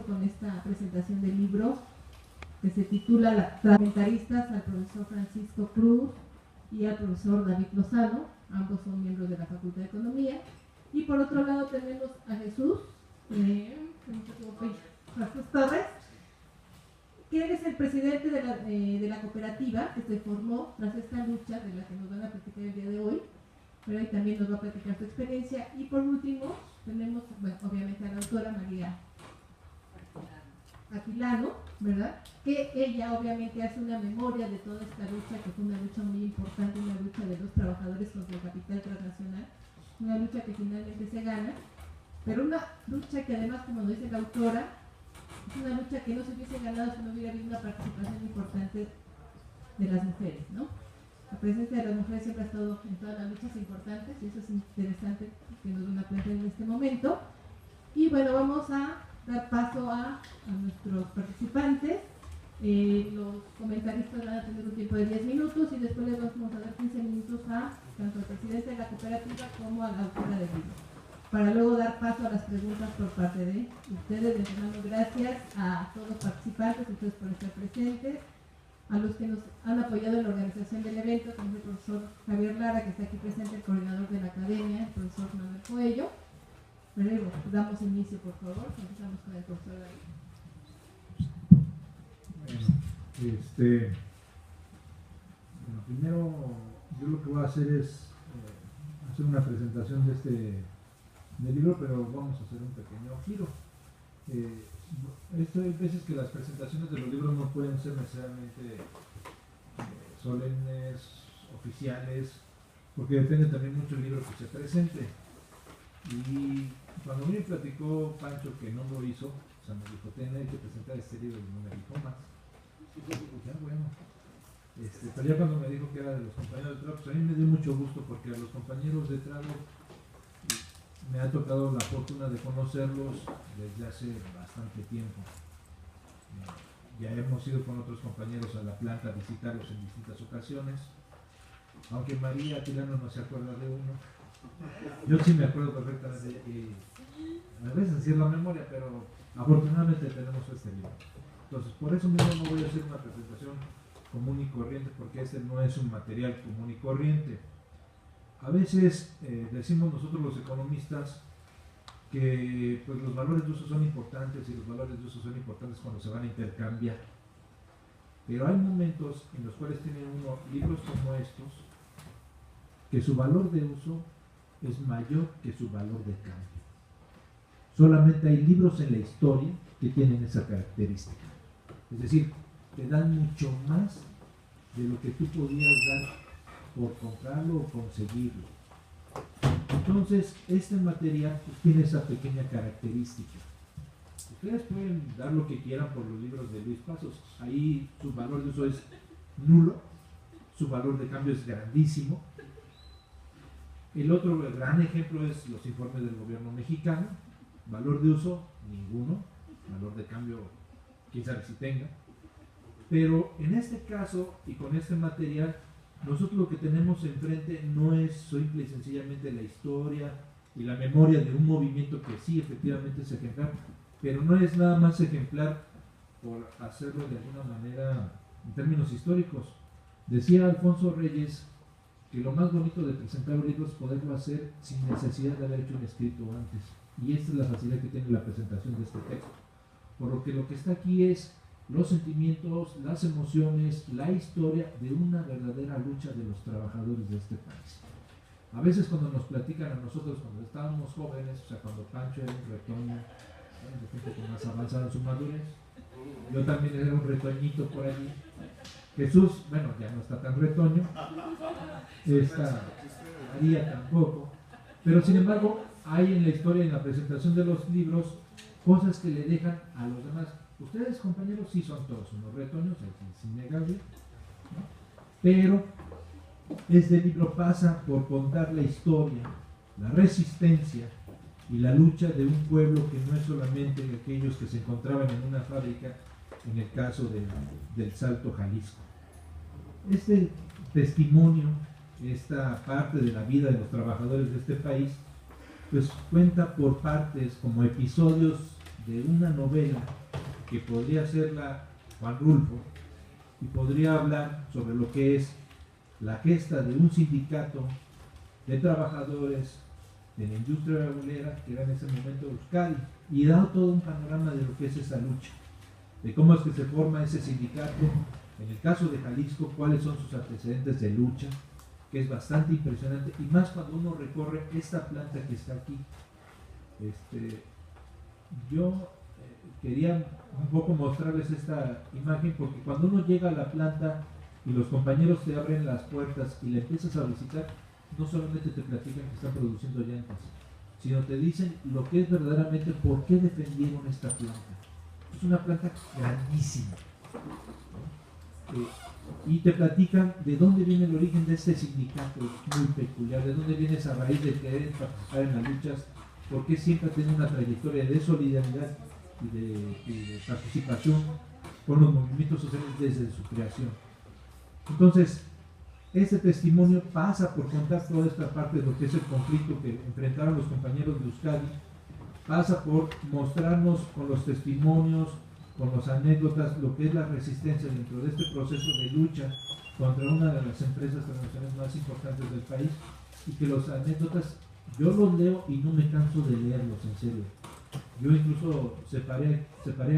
comienzo con esta presentación del libro que se titula Fragmentaristas, al profesor Francisco Cruz y al profesor David Lozano, ambos son miembros de la Facultad de Economía. Y por otro lado tenemos a Jesús Torres, que él es el presidente de la cooperativa que se formó tras esta lucha de la que nos van a platicar el día de hoy, pero ahí también nos va a platicar su experiencia. Y por último tenemos, bueno, obviamente a la autora María Aquilano, ¿verdad? Que ella obviamente hace una memoria de toda esta lucha, que fue una lucha muy importante, una lucha de los trabajadores contra el capital transnacional, una lucha que finalmente se gana, pero una lucha que además, como lo dice la autora, es una lucha que no se hubiese ganado si no hubiera habido una participación importante de las mujeres, ¿no? La presencia de las mujeres siempre ha estado en todas las luchas importantes y eso es interesante que nos van a plantear en este momento. Y bueno, vamos a dar paso a nuestros participantes. Los comentaristas van a tener un tiempo de 10 minutos y después les vamos a dar 15 minutos a tanto al presidente de la cooperativa como a la autora del libro, para luego dar paso a las preguntas por parte de ustedes. Les damos gracias a todos los participantes, ustedes por estar presentes, a los que nos han apoyado en la organización del evento, como el profesor Javier Lara, que está aquí presente, el coordinador de la academia, el profesor Manuel Coello. Pero damos inicio, por favor. Empezamos con el profesor David. Bueno, primero yo lo que voy a hacer es hacer una presentación del libro, pero vamos a hacer un pequeño giro. Hay veces que las presentaciones de los libros no pueden ser necesariamente solemnes, oficiales, porque depende también mucho del libro que se presente. Y cuando me platicó Pancho que no lo hizo, o sea, me dijo, tiene que presentar este libro, y no me dijo más. Y yo digo, ya bueno. Pero ya cuando me dijo que era de los compañeros de trabajo, pues a mí me dio mucho gusto, porque a los compañeros de trabajo me ha tocado la fortuna de conocerlos desde hace bastante tiempo. Ya hemos ido con otros compañeros a la planta a visitarlos en distintas ocasiones, aunque María Aquilano no se acuerda de uno. Yo sí me acuerdo perfectamente, y a veces sí es la memoria, pero afortunadamente tenemos este libro. Entonces, por eso mismo no voy a hacer una presentación común y corriente, porque este no es un material común y corriente. A veces decimos nosotros los economistas que pues, los valores de uso son importantes, y los valores de uso son importantes cuando se van a intercambiar. Pero hay momentos en los cuales tiene uno libros como estos, que su valor de uso es mayor que su valor de cambio. Solamente hay libros en la historia que tienen esa característica. Es decir, te dan mucho más de lo que tú podías dar por comprarlo o conseguirlo. Entonces, este material pues, tiene esa pequeña característica. Ustedes pueden dar lo que quieran por los libros de Luis Pasos. Ahí su valor de uso es nulo, su valor de cambio es grandísimo. El otro gran ejemplo es los informes del gobierno mexicano. Valor de uso, ninguno. Valor de cambio, quién sabe si tenga. Pero en este caso, y con este material, nosotros lo que tenemos enfrente no es simple y sencillamente la historia y la memoria de un movimiento que sí, efectivamente es ejemplar, pero no es nada más ejemplar por hacerlo de alguna manera en términos históricos. Decía Alfonso Reyes que lo más bonito de presentar un libro es poderlo hacer sin necesidad de haber hecho un escrito antes. Y esta es la facilidad que tiene la presentación de este texto. Por lo que está aquí es los sentimientos, las emociones, la historia de una verdadera lucha de los trabajadores de este país. A veces cuando nos platican a nosotros cuando estábamos jóvenes, o sea, cuando Pancho era un retoño, de gente que más avanzada en su madurez, yo también era un retoñito por allí. Jesús, bueno, ya no está tan retoño, María tampoco, pero sin embargo hay en la historia, en la presentación de los libros, cosas que le dejan a los demás. Ustedes, compañeros, sí son todos unos retoños, es innegable, ¿no? Pero este libro pasa por contar la historia, la resistencia y la lucha de un pueblo que no es solamente aquellos que se encontraban en una fábrica, en el caso del Salto, Jalisco. Este testimonio, esta parte de la vida de los trabajadores de este país, pues cuenta por partes como episodios de una novela que podría hacerla Juan Rulfo y podría hablar sobre lo que es la gesta de un sindicato de trabajadores de la industria regulera que era en ese momento Euskadi, y da todo un panorama de lo que es esa lucha, de cómo es que se forma ese sindicato, en el caso de Jalisco, cuáles son sus antecedentes de lucha, que es bastante impresionante, y más cuando uno recorre esta planta que está aquí. Yo quería un poco mostrarles esta imagen, porque cuando uno llega a la planta y los compañeros te abren las puertas y la empiezas a visitar, no solamente te platican que están produciendo llantas, sino te dicen lo que es verdaderamente por qué defendieron esta planta. Es una planta grandísima, y te platican de dónde viene el origen de este sindicato muy peculiar, de dónde viene esa raíz de querer participar en las luchas, porque siempre ha tenido una trayectoria de solidaridad y de participación con los movimientos sociales desde su creación. Entonces, este testimonio pasa por contar toda esta parte de lo que es el conflicto que enfrentaron los compañeros de Euskadi, pasa por mostrarnos con los testimonios, con las anécdotas, lo que es la resistencia dentro de este proceso de lucha contra una de las empresas transnacionales más importantes del país, y que las anécdotas yo los leo y no me canso de leerlos, en serio. Yo incluso separé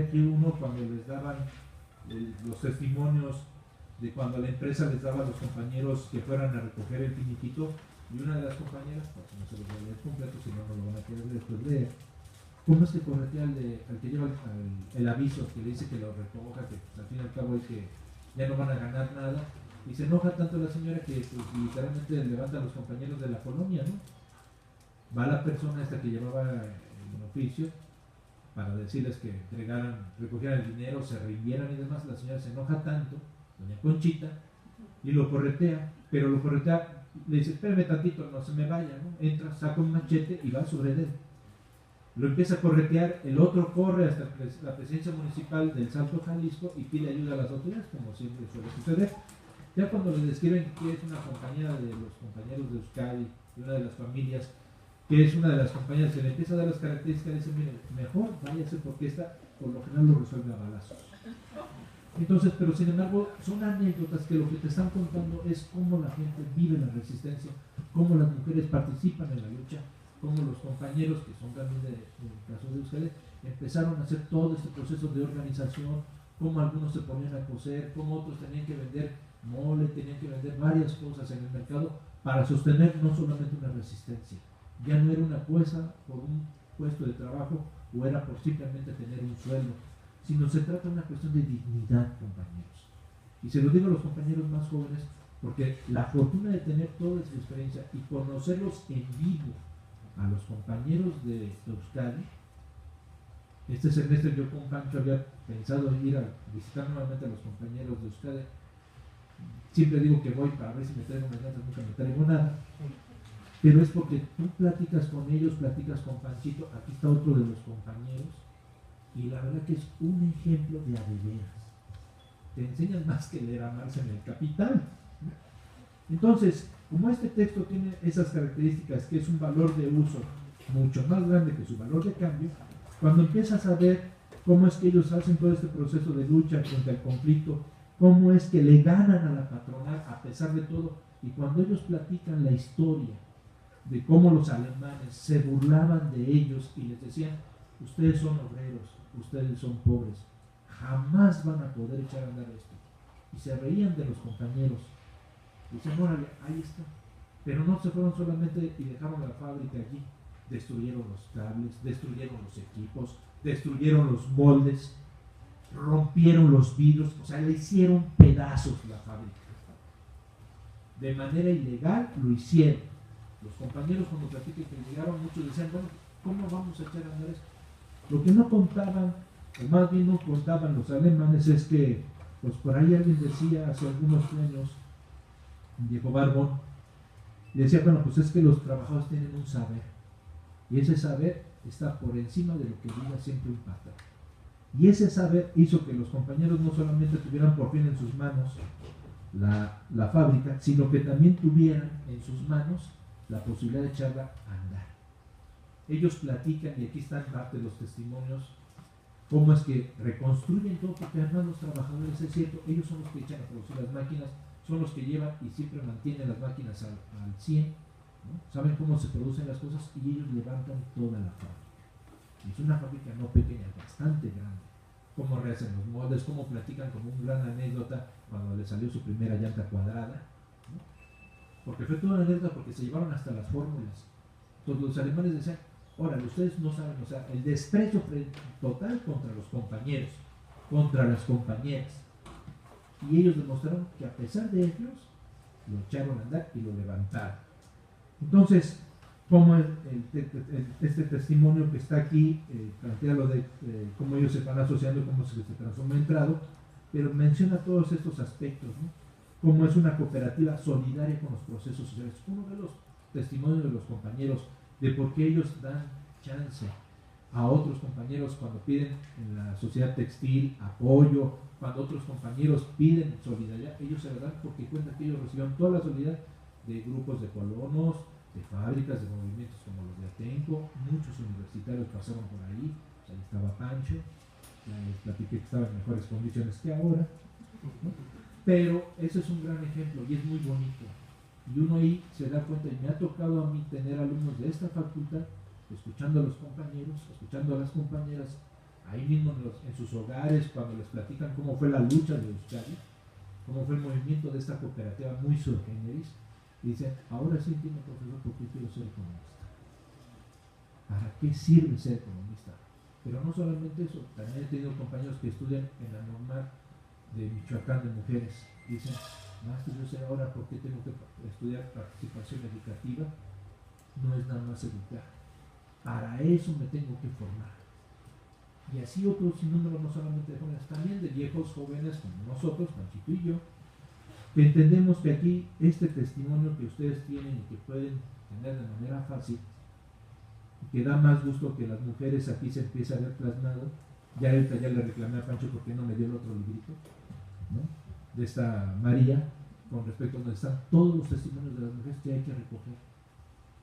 aquí uno cuando les daban los testimonios de cuando la empresa les daba a los compañeros que fueran a recoger el finiquito, y una de las compañeras, porque no se los voy a leer completo, si no, no lo van a querer después leer, cómo es que corretea al que lleva el aviso, que le dice que lo recoja, que pues, al fin y al cabo es que ya no van a ganar nada, y se enoja tanto la señora que pues, literalmente levanta a los compañeros de la colonia, ¿no? Va la persona esta que llevaba el oficio para decirles que recogieran el dinero, se rindieran y demás. La señora se enoja tanto, doña Conchita, y lo corretea, pero lo corretea, le dice, espérame tantito, no se me vaya, ¿no? Entra, saca un machete y va sobre él. Lo empieza a corretear, el otro corre hasta la presidencia municipal del Salto Jalisco y pide ayuda a las autoridades, como siempre suele suceder. Ya cuando le describen que es una compañera de los compañeros de Euskadi, y una de las familias, que es una de las compañías que le empieza a dar las características, dice, mire, mejor váyase porque esta por lo general lo resuelve a balazos. Entonces, pero sin embargo, son anécdotas que lo que te están contando es cómo la gente vive la resistencia, cómo las mujeres participan en la lucha, cómo los compañeros, que son también del caso de ustedes, empezaron a hacer todo este proceso de organización, cómo algunos se ponían a coser, cómo otros tenían que vender mole, tenían que vender varias cosas en el mercado para sostener no solamente una resistencia. Ya no era una apuesta por un puesto de trabajo o era por simplemente tener un sueldo, sino se trata de una cuestión de dignidad, compañeros. Y se lo digo a los compañeros más jóvenes porque la fortuna de tener toda esa experiencia y conocerlos en vivo a los compañeros de Euskadi. Este semestre yo con Pancho había pensado ir a visitar nuevamente a los compañeros de Euskadi. Siempre digo que voy para ver si me traigo unas ganas, nunca me traigo nada. Pero es porque tú platicas con ellos, platicas con Panchito, aquí está otro de los compañeros, y la verdad que es un ejemplo de adeveras. Te enseñan más que leer a Marx en el Capital. Entonces, como este texto tiene esas características, que es un valor de uso mucho más grande que su valor de cambio, cuando empiezas a ver cómo es que ellos hacen todo este proceso de lucha contra el conflicto, cómo es que le ganan a la patronal a pesar de todo, y cuando ellos platican la historia de cómo los alemanes se burlaban de ellos y les decían, ustedes son obreros, ustedes son pobres, jamás van a poder echar a andar esto, y se reían de los compañeros. Dicen, órale, ahí está. Pero no se fueron solamente y dejaron la fábrica allí. Destruyeron los cables, destruyeron los equipos, destruyeron los moldes, rompieron los vidrios, o sea, le hicieron pedazos la fábrica. De manera ilegal lo hicieron. Los compañeros cuando platican que llegaron, muchos decían, bueno, ¿cómo vamos a echar a andar esto? Lo que no contaban, o más bien no contaban los alemanes, es que, pues por ahí alguien decía hace algunos años, Diego Barbón, le decía, bueno, pues es que los trabajadores tienen un saber, y ese saber está por encima de lo que diga siempre un patrón. Y ese saber hizo que los compañeros no solamente tuvieran por fin en sus manos la fábrica, sino que también tuvieran en sus manos la posibilidad de echarla a andar. Ellos platican, y aquí están parte de los testimonios, cómo es que reconstruyen todo, porque además los trabajadores, es cierto, ellos son los que echan a producir las máquinas, son los que llevan y siempre mantienen las máquinas al 100, ¿no? Saben cómo se producen las cosas y ellos levantan toda la fábrica. Es una fábrica no pequeña, bastante grande. Cómo rehacen los moldes, cómo platican como una gran anécdota cuando le salió su primera llanta cuadrada, ¿no? Porque fue toda una anécdota porque se llevaron hasta las fórmulas. Entonces los alemanes decían, órale, ustedes no saben, o sea, el desprecio total contra los compañeros, contra las compañeras. Y ellos demostraron que a pesar de ellos, lo echaron a andar y lo levantaron. Entonces, como este testimonio que está aquí plantea lo de cómo ellos se van asociando, cómo se transforma en Trado, pero menciona todos estos aspectos, ¿no? Cómo es una cooperativa solidaria con los procesos sociales. Uno de los testimonios de los compañeros de por qué ellos dan chance a otros compañeros cuando piden en la sociedad textil apoyo, cuando otros compañeros piden solidaridad, ellos se la dan porque cuentan que ellos recibieron toda la solidaridad de grupos de colonos, de fábricas, de movimientos como los de Atenco. Muchos universitarios pasaron por ahí, ahí estaba Pancho, les platiqué que estaba en mejores condiciones que ahora, ¿no? Pero ese es un gran ejemplo y es muy bonito, y uno ahí se da cuenta, y me ha tocado a mí tener alumnos de esta facultad escuchando a los compañeros, escuchando a las compañeras ahí mismo en sus hogares, cuando les platican cómo fue la lucha de Euskadi, cómo fue el movimiento de esta cooperativa muy sui generis. Y dicen, ahora sí entiendo, profesor, por qué quiero ser economista. ¿Para qué sirve ser economista? Pero no solamente eso, también he tenido compañeros que estudian en la normal de Michoacán de mujeres. Y dicen, maestro, yo sé ahora por qué tengo que estudiar participación educativa. No es nada más educar. Para eso me tengo que formar. Y así otros sin número, no solamente de jóvenes, también de viejos jóvenes como nosotros, Panchito y yo, que entendemos que aquí este testimonio que ustedes tienen y que pueden tener de manera fácil, que da más gusto que las mujeres aquí se empiece a ver plasmado. Ya ahorita ya le reclamé a Pancho porque no me dio el otro librito, ¿no? De esta María, con respecto a donde están todos los testimonios de las mujeres que hay que recoger,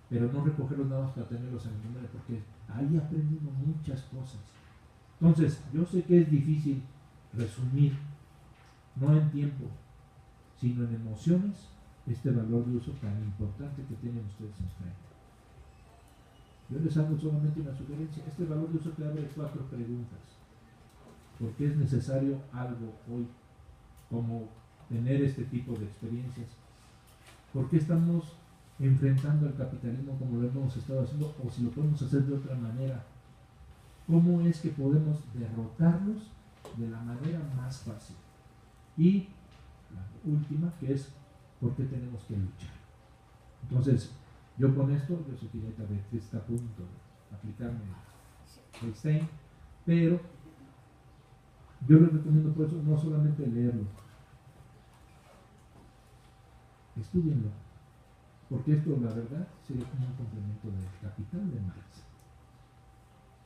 pero no recogerlos nada más para tenerlos en memoria, porque ahí aprendimos muchas cosas. Entonces, yo sé que es difícil resumir, no en tiempo, sino en emociones, este valor de uso tan importante que tienen ustedes enfrente. Yo les hago solamente una sugerencia. Este valor de uso te abre 4 preguntas. ¿Por qué es necesario algo hoy como tener este tipo de experiencias? ¿Por qué estamos enfrentando al capitalismo como lo hemos estado haciendo, o si lo podemos hacer de otra manera? ¿Cómo es que podemos derrotarlos de la manera más fácil? Y la última, que es ¿por qué tenemos que luchar? Entonces, yo con esto, yo sé que ya tal vez está a punto de aplicarme Einstein, pero yo les recomiendo por eso no solamente leerlo, estudienlo, porque esto la verdad sería como un complemento del Capital de Marx.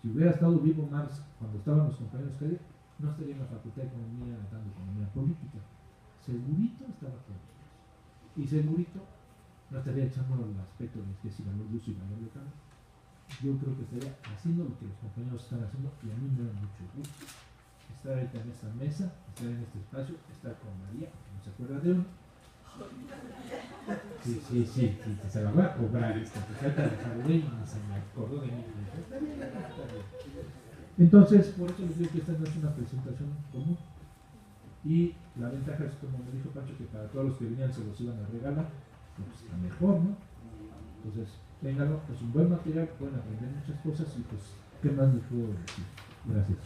Si hubiera estado vivo Marx cuando estaban los compañeros que no estaría en la Facultad de Economía dando economía política, segurito estaba con ellos, y segurito no estaría echando el aspecto de que si valor de uso y valor de cambio. Yo creo que estaría haciendo lo que los compañeros están haciendo, y a mí me da mucho gusto estar ahorita en esta mesa, estar en este espacio, estar con María, que no se acuerda de uno. Sí, se la voy a cobrar esta, porque ahorita la saludé y se me acordó de mí. Está bien. Entonces, por eso les digo que esta no es una presentación común. Y la ventaja es, como me dijo Pancho, que para todos los que venían se los iban a regalar, pues está mejor, ¿no? Entonces, ténganlo, es un buen material, pueden aprender muchas cosas y pues, ¿qué más les puedo decir? Gracias.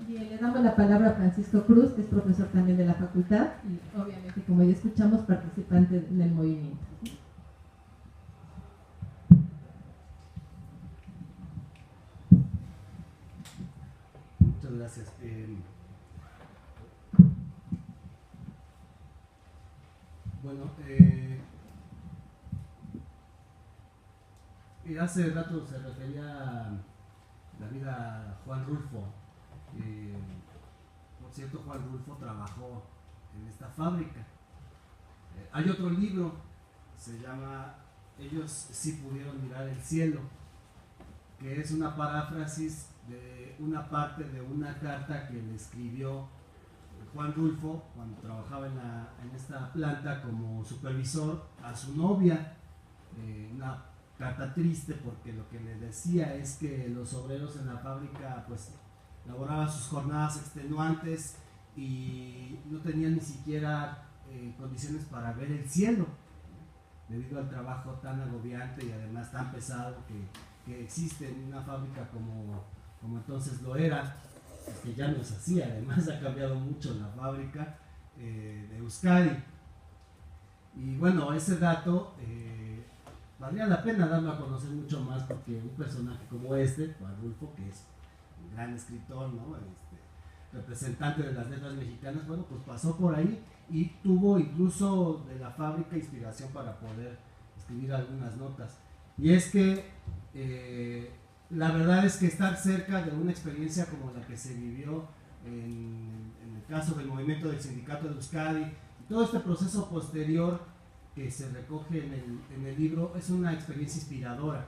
Bien, le damos la palabra a Francisco Cruz, que es profesor también de la facultad y obviamente, como ya escuchamos, participante en el movimiento. Muchas gracias. Bueno, hace rato se refería a David a Juan Rulfo. Por cierto, Juan Rulfo trabajó en esta fábrica. Hay otro libro, se llama Ellos sí pudieron mirar el cielo, que es una paráfrasis de una parte de una carta que le escribió Juan Rulfo cuando trabajaba en esta planta como supervisor a su novia. Una carta triste porque lo que le decía es que los obreros en la fábrica pues laboraban sus jornadas extenuantes y no tenían ni siquiera condiciones para ver el cielo debido al trabajo tan agobiante y además tan pesado que existe en una fábrica como entonces lo era, que ya no se hacía. Además ha cambiado mucho la fábrica de Euskadi. Y bueno, ese dato valdría la pena darlo a conocer mucho más, porque un personaje como este, Juan Rulfo, que es un gran escritor, ¿no? Representante de las letras mexicanas, bueno, pues pasó por ahí y tuvo incluso de la fábrica inspiración para poder escribir algunas notas. Y es que la verdad es que estar cerca de una experiencia como la que se vivió en el caso del movimiento del sindicato de Euskadi, y todo este proceso posterior que se recoge en el libro, es una experiencia inspiradora.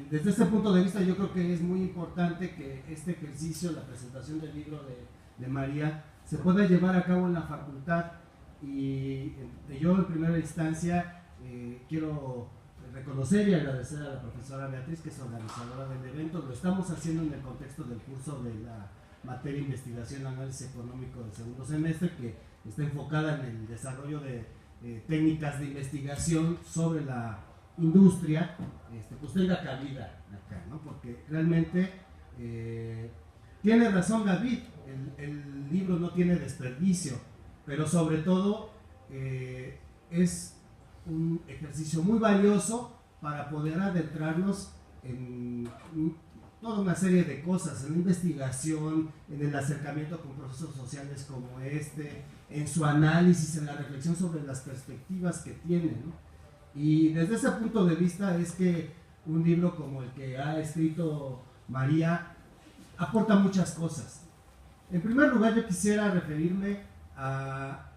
Desde este punto de vista yo creo que es muy importante que este ejercicio, la presentación del libro de María, se pueda llevar a cabo en la facultad, y yo en primera instancia quiero reconocer y agradecer a la profesora Beatriz, que es organizadora del evento. Lo estamos haciendo en el contexto del curso de la materia de investigación y análisis económico del segundo semestre, que está enfocada en el desarrollo de técnicas de investigación sobre la industria, pues tenga cabida acá, ¿no? Porque realmente tiene razón David, el libro no tiene desperdicio, pero sobre todo es un ejercicio muy valioso para poder adentrarnos en toda una serie de cosas, en la investigación, en el acercamiento con procesos sociales como este, en su análisis, en la reflexión sobre las perspectivas que tiene, ¿no? Y desde ese punto de vista es que un libro como el que ha escrito María aporta muchas cosas. En primer lugar, yo quisiera referirme a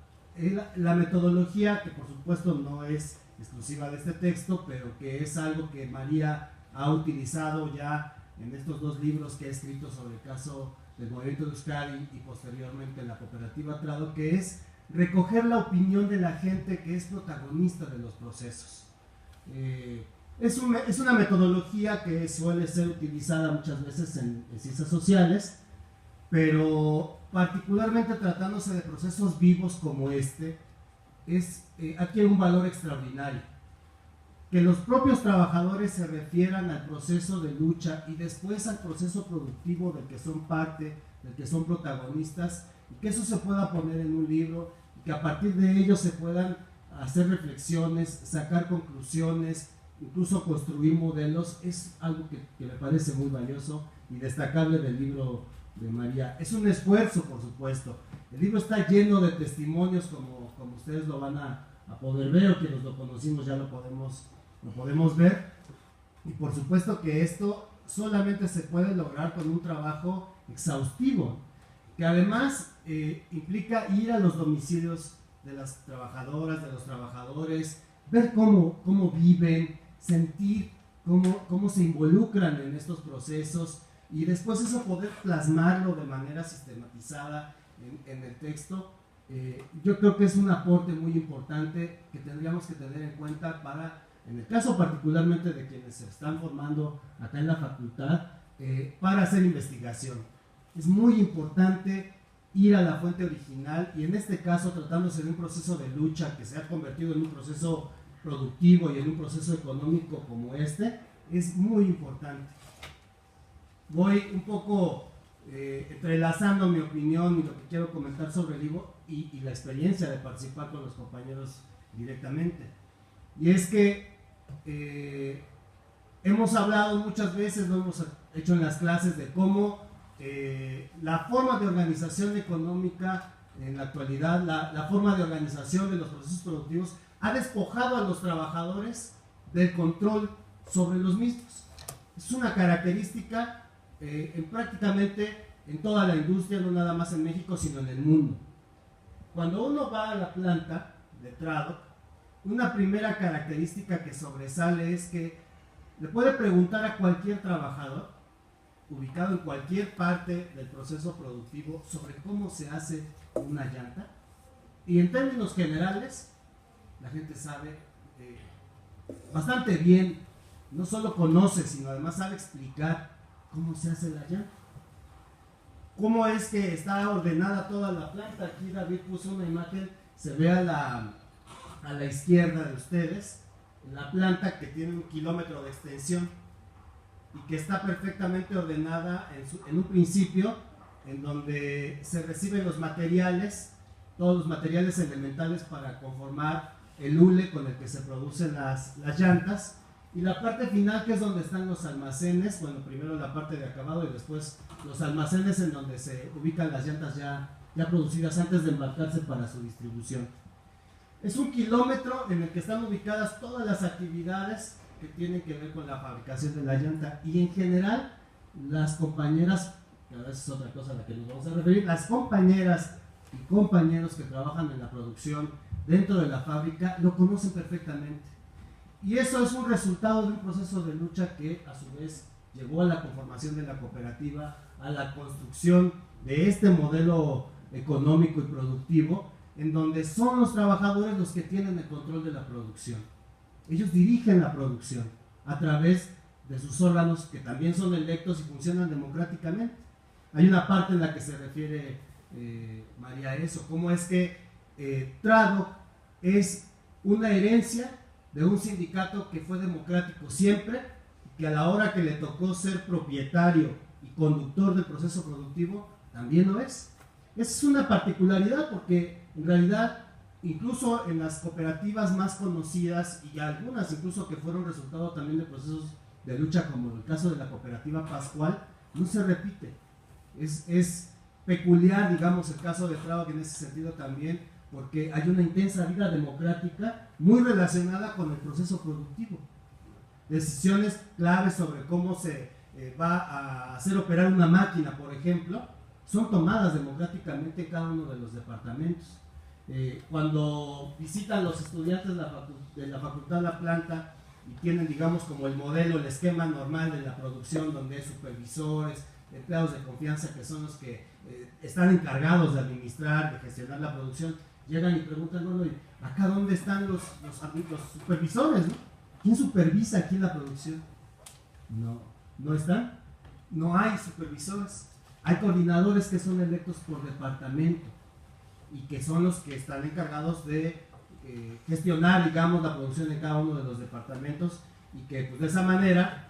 la metodología, que por supuesto no es exclusiva de este texto, pero que es algo que María ha utilizado ya en estos dos libros que ha escrito sobre el caso del movimiento de Euskadi y posteriormente en la cooperativa Trado, que es recoger la opinión de la gente que es protagonista de los procesos. Es una metodología que suele ser utilizada muchas veces en ciencias sociales, pero particularmente tratándose de procesos vivos como este, adquiere un valor extraordinario. Que los propios trabajadores se refieran al proceso de lucha y después al proceso productivo del que son parte, del que son protagonistas, y que eso se pueda poner en un libro y que a partir de ello se puedan hacer reflexiones, sacar conclusiones, incluso construir modelos, es algo que me parece muy valioso y destacable del libro de María. Es un esfuerzo, por supuesto. El libro está lleno de testimonios, como ustedes lo van a poder ver, o quienes lo conocimos ya lo podemos ver, y por supuesto que esto solamente se puede lograr con un trabajo exhaustivo, que además implica ir a los domicilios de las trabajadoras, de los trabajadores, ver cómo viven, sentir cómo se involucran en estos procesos, y después eso poder plasmarlo de manera sistematizada en el texto. Yo creo que es un aporte muy importante que tendríamos que tener en cuenta en el caso particularmente de quienes se están formando acá en la facultad, para hacer investigación. Es muy importante ir a la fuente original, y en este caso, tratándose de un proceso de lucha que se ha convertido en un proceso productivo y en un proceso económico como este, es muy importante. Voy un poco entrelazando mi opinión y lo que quiero comentar sobre el libro y la experiencia de participar con los compañeros directamente. Y es que hemos hablado muchas veces, lo hemos hecho en las clases, de cómo la forma de organización económica en la actualidad, la forma de organización de los procesos productivos, ha despojado a los trabajadores del control sobre los mismos. Es una característica prácticamente en toda la industria, no nada más en México, sino en el mundo. Cuando uno va a la planta de Trado, una primera característica que sobresale es que le puede preguntar a cualquier trabajador ubicado en cualquier parte del proceso productivo sobre cómo se hace una llanta, y en términos generales la gente sabe bastante bien, no solo conoce, sino además sabe explicar cómo se hace la llanta, cómo es que está ordenada toda la planta. Aquí David puso una imagen, se ve a la izquierda de ustedes, la planta que tiene 1 kilómetro de extensión y que está perfectamente ordenada en un principio, en donde se reciben los materiales, todos los materiales elementales para conformar el hule con el que se producen las llantas, y la parte final, que es donde están los almacenes, bueno, primero la parte de acabado y después los almacenes en donde se ubican las llantas ya producidas antes de embarcarse para su distribución. Es 1 kilómetro en el que están ubicadas todas las actividades que tienen que ver con la fabricación de la llanta, y en general las compañeras, que a veces es otra cosa a la que nos vamos a referir, las compañeras y compañeros que trabajan en la producción dentro de la fábrica lo conocen perfectamente, y eso es un resultado de un proceso de lucha que a su vez llevó a la conformación de la cooperativa, a la construcción de este modelo económico y productivo, en donde son los trabajadores los que tienen el control de la producción. Ellos dirigen la producción a través de sus órganos, que también son electos y funcionan democráticamente. Hay una parte en la que se refiere María a eso, cómo es que Trado es una herencia de un sindicato que fue democrático siempre, que a la hora que le tocó ser propietario y conductor del proceso productivo, también lo es. Esa es una particularidad, porque en realidad, incluso en las cooperativas más conocidas, y algunas incluso que fueron resultado también de procesos de lucha, como el caso de la cooperativa Pascual, no se repite. Es peculiar, digamos, el caso de Trado en ese sentido también, porque hay una intensa vida democrática muy relacionada con el proceso productivo. Decisiones claves sobre cómo se va a hacer operar una máquina, por ejemplo, son tomadas democráticamente en cada uno de los departamentos. Cuando visitan los estudiantes de la facultad la planta y tienen, digamos, como el modelo, el esquema normal de la producción, donde hay supervisores, empleados de confianza que son los que están encargados de administrar, de gestionar la producción, llegan y preguntan, bueno, ¿acá dónde están los supervisores, ¿no? ¿Quién supervisa aquí la producción? No están, no hay supervisores. Hay coordinadores que son electos por departamento y que son los que están encargados de gestionar, digamos, la producción en cada uno de los departamentos, y que pues, de esa manera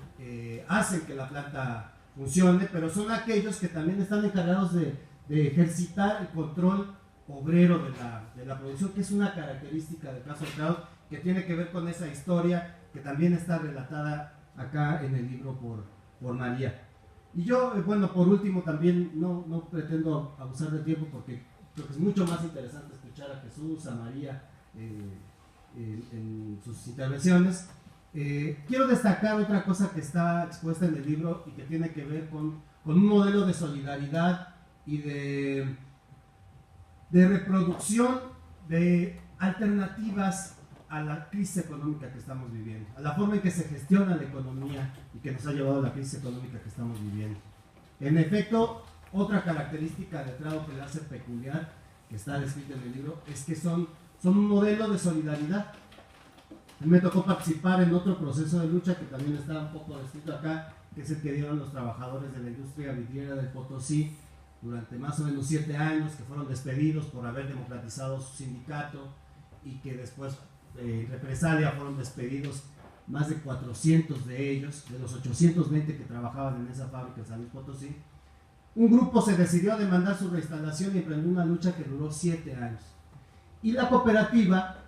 hacen que la planta funcione, pero son aquellos que también están encargados de ejercitar el control obrero de la producción, que es una característica del caso de Trado, que tiene que ver con esa historia que también está relatada acá en el libro por María. Y yo, bueno, por último también no pretendo abusar del tiempo, porque creo que es mucho más interesante escuchar a Jesús, a María en sus intervenciones. Quiero destacar otra cosa que está expuesta en el libro y que tiene que ver con un modelo de solidaridad y de reproducción de alternativas a la crisis económica que estamos viviendo, a la forma en que se gestiona la economía y que nos ha llevado a la crisis económica que estamos viviendo. En efecto, otra característica de Trado que le hace peculiar, que está descrita en el libro, es que son un modelo de solidaridad. A mí me tocó participar en otro proceso de lucha que también está un poco descrito acá, que es el que dieron los trabajadores de la industria vidriera del Potosí durante más o menos 7 años, que fueron despedidos por haber democratizado su sindicato, y que después represalia fueron despedidos más de 400 de ellos, de los 820 que trabajaban en esa fábrica en San Luis Potosí. Un grupo se decidió a demandar su reinstalación y emprendió una lucha que duró 7 años. Y la cooperativa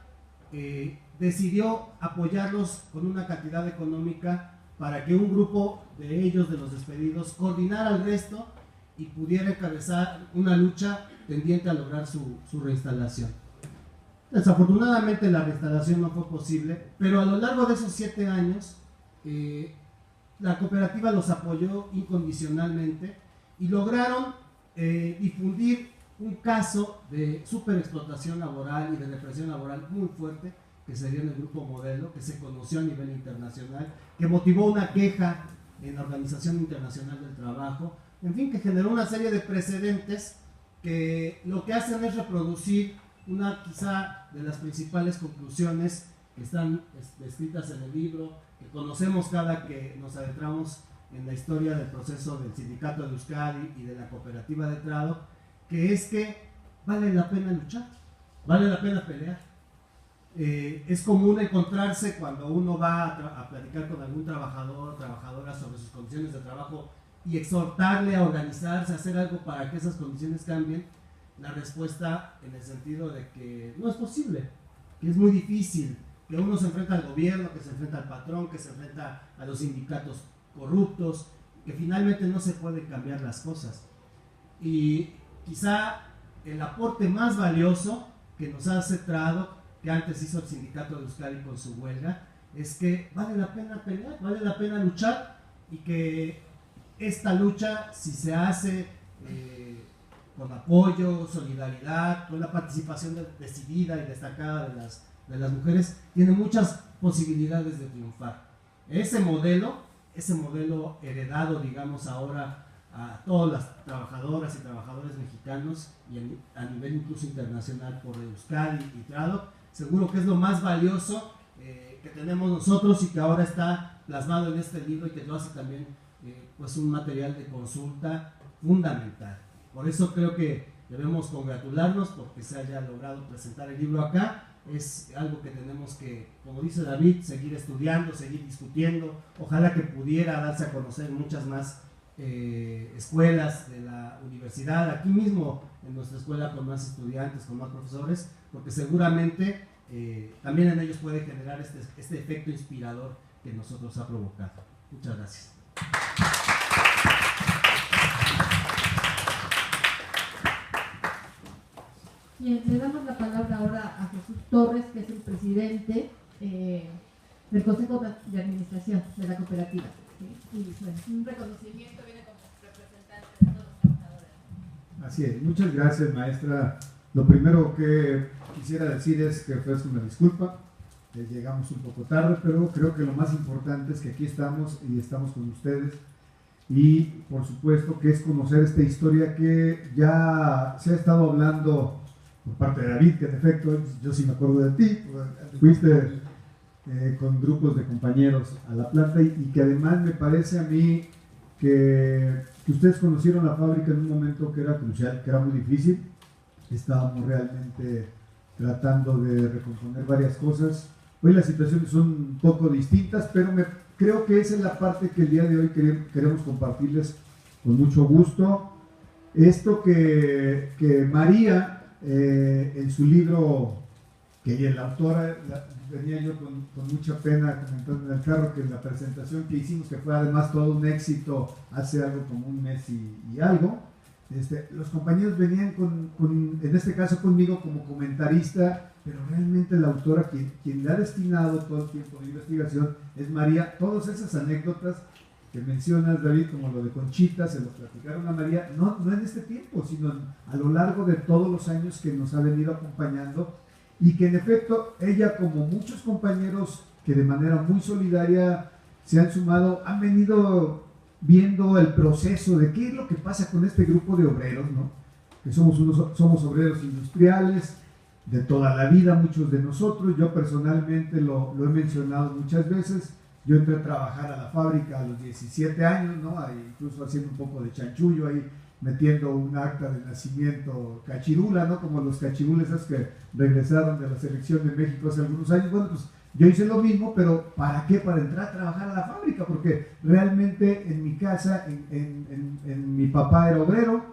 decidió apoyarlos con una cantidad económica para que un grupo de ellos, de los despedidos, coordinara al resto y pudiera encabezar una lucha tendiente a lograr su reinstalación. Desafortunadamente la reinstalación no fue posible, pero a lo largo de esos 7 años la cooperativa los apoyó incondicionalmente y lograron difundir un caso de superexplotación laboral y de represión laboral muy fuerte que se dio en el Grupo Modelo, que se conoció a nivel internacional, que motivó una queja en la Organización Internacional del Trabajo, en fin, que generó una serie de precedentes que lo que hacen es reproducir una quizá de las principales conclusiones que están escritas en el libro, que conocemos cada que nos adentramos en la historia del proceso del sindicato de Euskadi y de la cooperativa de Trado, que es que vale la pena luchar, vale la pena pelear. Es común encontrarse cuando uno va a platicar con algún trabajador o trabajadora sobre sus condiciones de trabajo y exhortarle a organizarse, a hacer algo para que esas condiciones cambien, la respuesta en el sentido de que no es posible, que es muy difícil, que uno se enfrenta al gobierno, que se enfrenta al patrón, que se enfrenta a los sindicatos corruptos, que finalmente no se pueden cambiar las cosas. Y quizá el aporte más valioso que nos ha Trado, que antes hizo el sindicato de Euskadi con su huelga, es que vale la pena pelear, vale la pena luchar, y que esta lucha, si se hace con apoyo, solidaridad, con la participación decidida y destacada de las mujeres, tiene muchas posibilidades de triunfar. Ese modelo heredado, digamos, ahora a todas las trabajadoras y trabajadores mexicanos y a nivel incluso internacional por Euskadi y Trado, seguro que es lo más valioso que tenemos nosotros y que ahora está plasmado en este libro y que lo hace también pues un material de consulta fundamental. Por eso creo que debemos congratularnos porque se haya logrado presentar el libro acá. Es algo que tenemos que, como dice David, seguir estudiando, seguir discutiendo. Ojalá que pudiera darse a conocer en muchas más escuelas de la universidad, aquí mismo en nuestra escuela, con más estudiantes, con más profesores, porque seguramente también en ellos puede generar este efecto inspirador que nosotros ha provocado. Muchas gracias. Bien, le damos la palabra ahora a Jesús Torres, que es el presidente del Consejo de Administración de la cooperativa. ¿Sí? Y bueno, un reconocimiento viene como representante de todos los trabajadores. Así es, muchas gracias, maestra. Lo primero que quisiera decir es que ofrezco una disculpa, llegamos un poco tarde, pero creo que lo más importante es que aquí estamos y estamos con ustedes. Y por supuesto que es conocer esta historia que ya se ha estado hablando por parte de David, que en efecto yo sí me acuerdo de ti, fuiste con grupos de compañeros a la planta y que además me parece a mí que ustedes conocieron la fábrica en un momento que era crucial, que era muy difícil. Estábamos realmente tratando de recomponer varias cosas. Hoy las situaciones son un poco distintas, pero creo que esa es la parte que el día de hoy queremos compartirles con mucho gusto. Esto que María, en su libro, que la autora, venía yo con mucha pena comentando en el carro que la presentación que hicimos, que fue además todo un éxito hace algo como un mes y algo, los compañeros venían en este caso conmigo como comentarista, pero realmente la autora quien le ha destinado todo el tiempo de investigación es María. Todas esas anécdotas que mencionas, David, como lo de Conchita, se lo platicaron a María, no en este tiempo, sino a lo largo de todos los años que nos ha venido acompañando, y que en efecto ella, como muchos compañeros que de manera muy solidaria se han sumado, han venido viendo el proceso de qué es lo que pasa con este grupo de obreros, ¿no? Que somos obreros industriales de toda la vida, muchos de nosotros. Yo personalmente lo he mencionado muchas veces. Yo entré a trabajar a la fábrica a los 17 años, ¿no? Incluso haciendo un poco de chanchullo ahí, metiendo un acta de nacimiento cachirula, ¿no? Como los cachirules esos que regresaron de la selección de México hace algunos años. Bueno, pues yo hice lo mismo, pero ¿para qué? Para entrar a trabajar a la fábrica, porque realmente en mi casa, en mi papá era obrero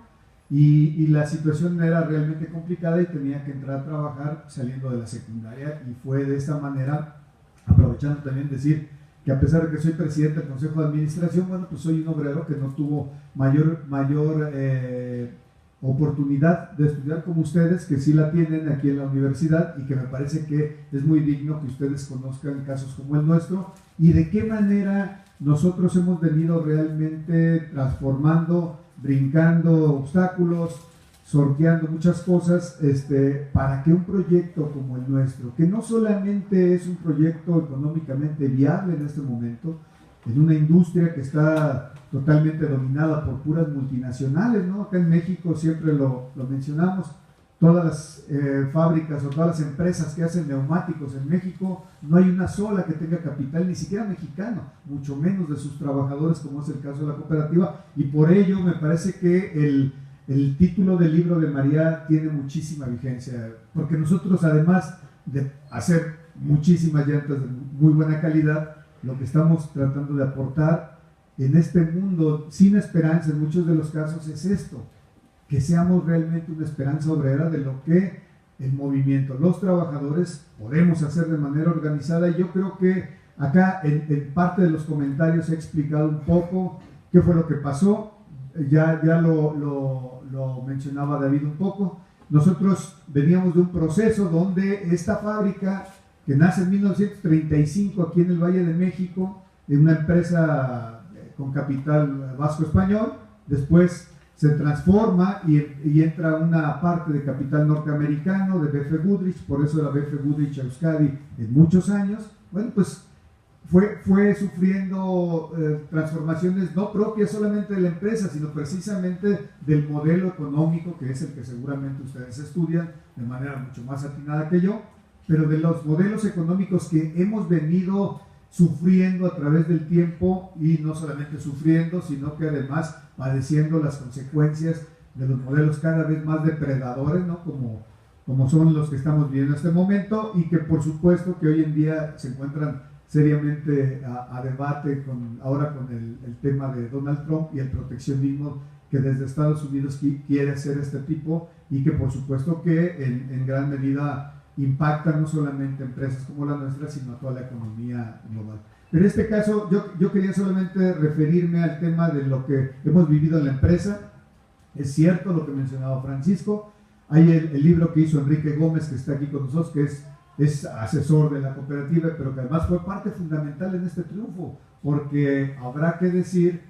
y la situación era realmente complicada y tenía que entrar a trabajar saliendo de la secundaria, y fue de esta manera, aprovechando también decir que a pesar de que soy presidente del Consejo de Administración, bueno, pues soy un obrero que no tuvo mayor oportunidad de estudiar como ustedes, que sí la tienen aquí en la universidad, y que me parece que es muy digno que ustedes conozcan casos como el nuestro y de qué manera nosotros hemos venido realmente transformando, brincando obstáculos, sorteando muchas cosas para que un proyecto como el nuestro, que no solamente es un proyecto económicamente viable en este momento, en una industria que está totalmente dominada por puras multinacionales, ¿no? Acá en México siempre lo mencionamos, todas las fábricas o todas las empresas que hacen neumáticos en México, no hay una sola que tenga capital, ni siquiera mexicano, mucho menos de sus trabajadores, como es el caso de la cooperativa, y por ello me parece que el título del libro de María tiene muchísima vigencia, porque nosotros, además de hacer muchísimas llantas de muy buena calidad, lo que estamos tratando de aportar en este mundo sin esperanza en muchos de los casos es esto, que seamos realmente una esperanza obrera de lo que el movimiento, los trabajadores podemos hacer de manera organizada. Y yo creo que acá en parte de los comentarios he explicado un poco qué fue lo que pasó, ya lo mencionaba David un poco. Nosotros veníamos de un proceso donde esta fábrica, que nace en 1935 aquí en el Valle de México, en una empresa con capital vasco-español, después se transforma y entra una parte de capital norteamericano, de B.F. Goodrich, por eso era B.F. Goodrich Euskadi en muchos años. Bueno, pues fue sufriendo transformaciones no propias solamente de la empresa, sino precisamente del modelo económico, que es el que seguramente ustedes estudian de manera mucho más atinada que yo, pero de los modelos económicos que hemos venido sufriendo a través del tiempo, y no solamente sufriendo, sino que además padeciendo las consecuencias de los modelos cada vez más depredadores, ¿no? como son los que estamos viviendo en este momento, y que por supuesto que hoy en día se encuentran seriamente a debate ahora con el tema de Donald Trump y el proteccionismo que desde Estados Unidos quiere hacer este tipo, y que por supuesto que en gran medida impacta no solamente a empresas como la nuestra, sino a toda la economía global. Pero en este caso yo quería solamente referirme al tema de lo que hemos vivido en la empresa. Es cierto lo que mencionaba Francisco, hay el libro que hizo Enrique Gómez, que está aquí con nosotros, que es asesor de la cooperativa, pero que además fue parte fundamental en este triunfo, porque habrá que decir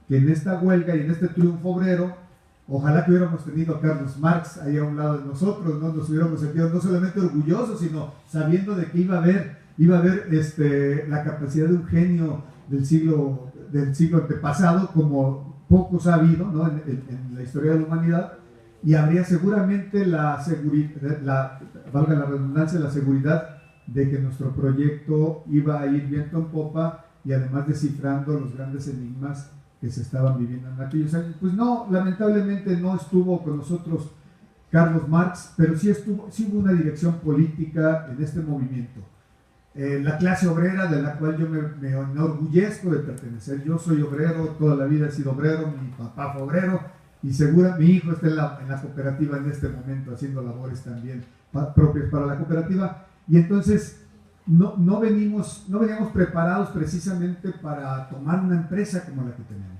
que en esta huelga y en este triunfo obrero, ojalá que hubiéramos tenido a Carlos Marx ahí a un lado de nosotros, ¿no? Nos hubiéramos sentido no solamente orgullosos, sino sabiendo de que iba a haber la capacidad de un genio del siglo antepasado, como pocos ha habido, ¿no? en la historia de la humanidad, y habría seguramente valga la redundancia, la seguridad de que nuestro proyecto iba a ir viento en popa, y además descifrando los grandes enigmas que se estaban viviendo en aquellos años. Pues no, lamentablemente no estuvo con nosotros Carlos Marx, pero sí hubo una dirección política en este movimiento. La clase obrera, de la cual yo me enorgullezco de pertenecer. Yo soy obrero, toda la vida he sido obrero, mi papá fue obrero, y seguro mi hijo está en la cooperativa en este momento, haciendo labores también propias para la cooperativa. Y entonces no veníamos preparados precisamente para tomar una empresa como la que tenemos.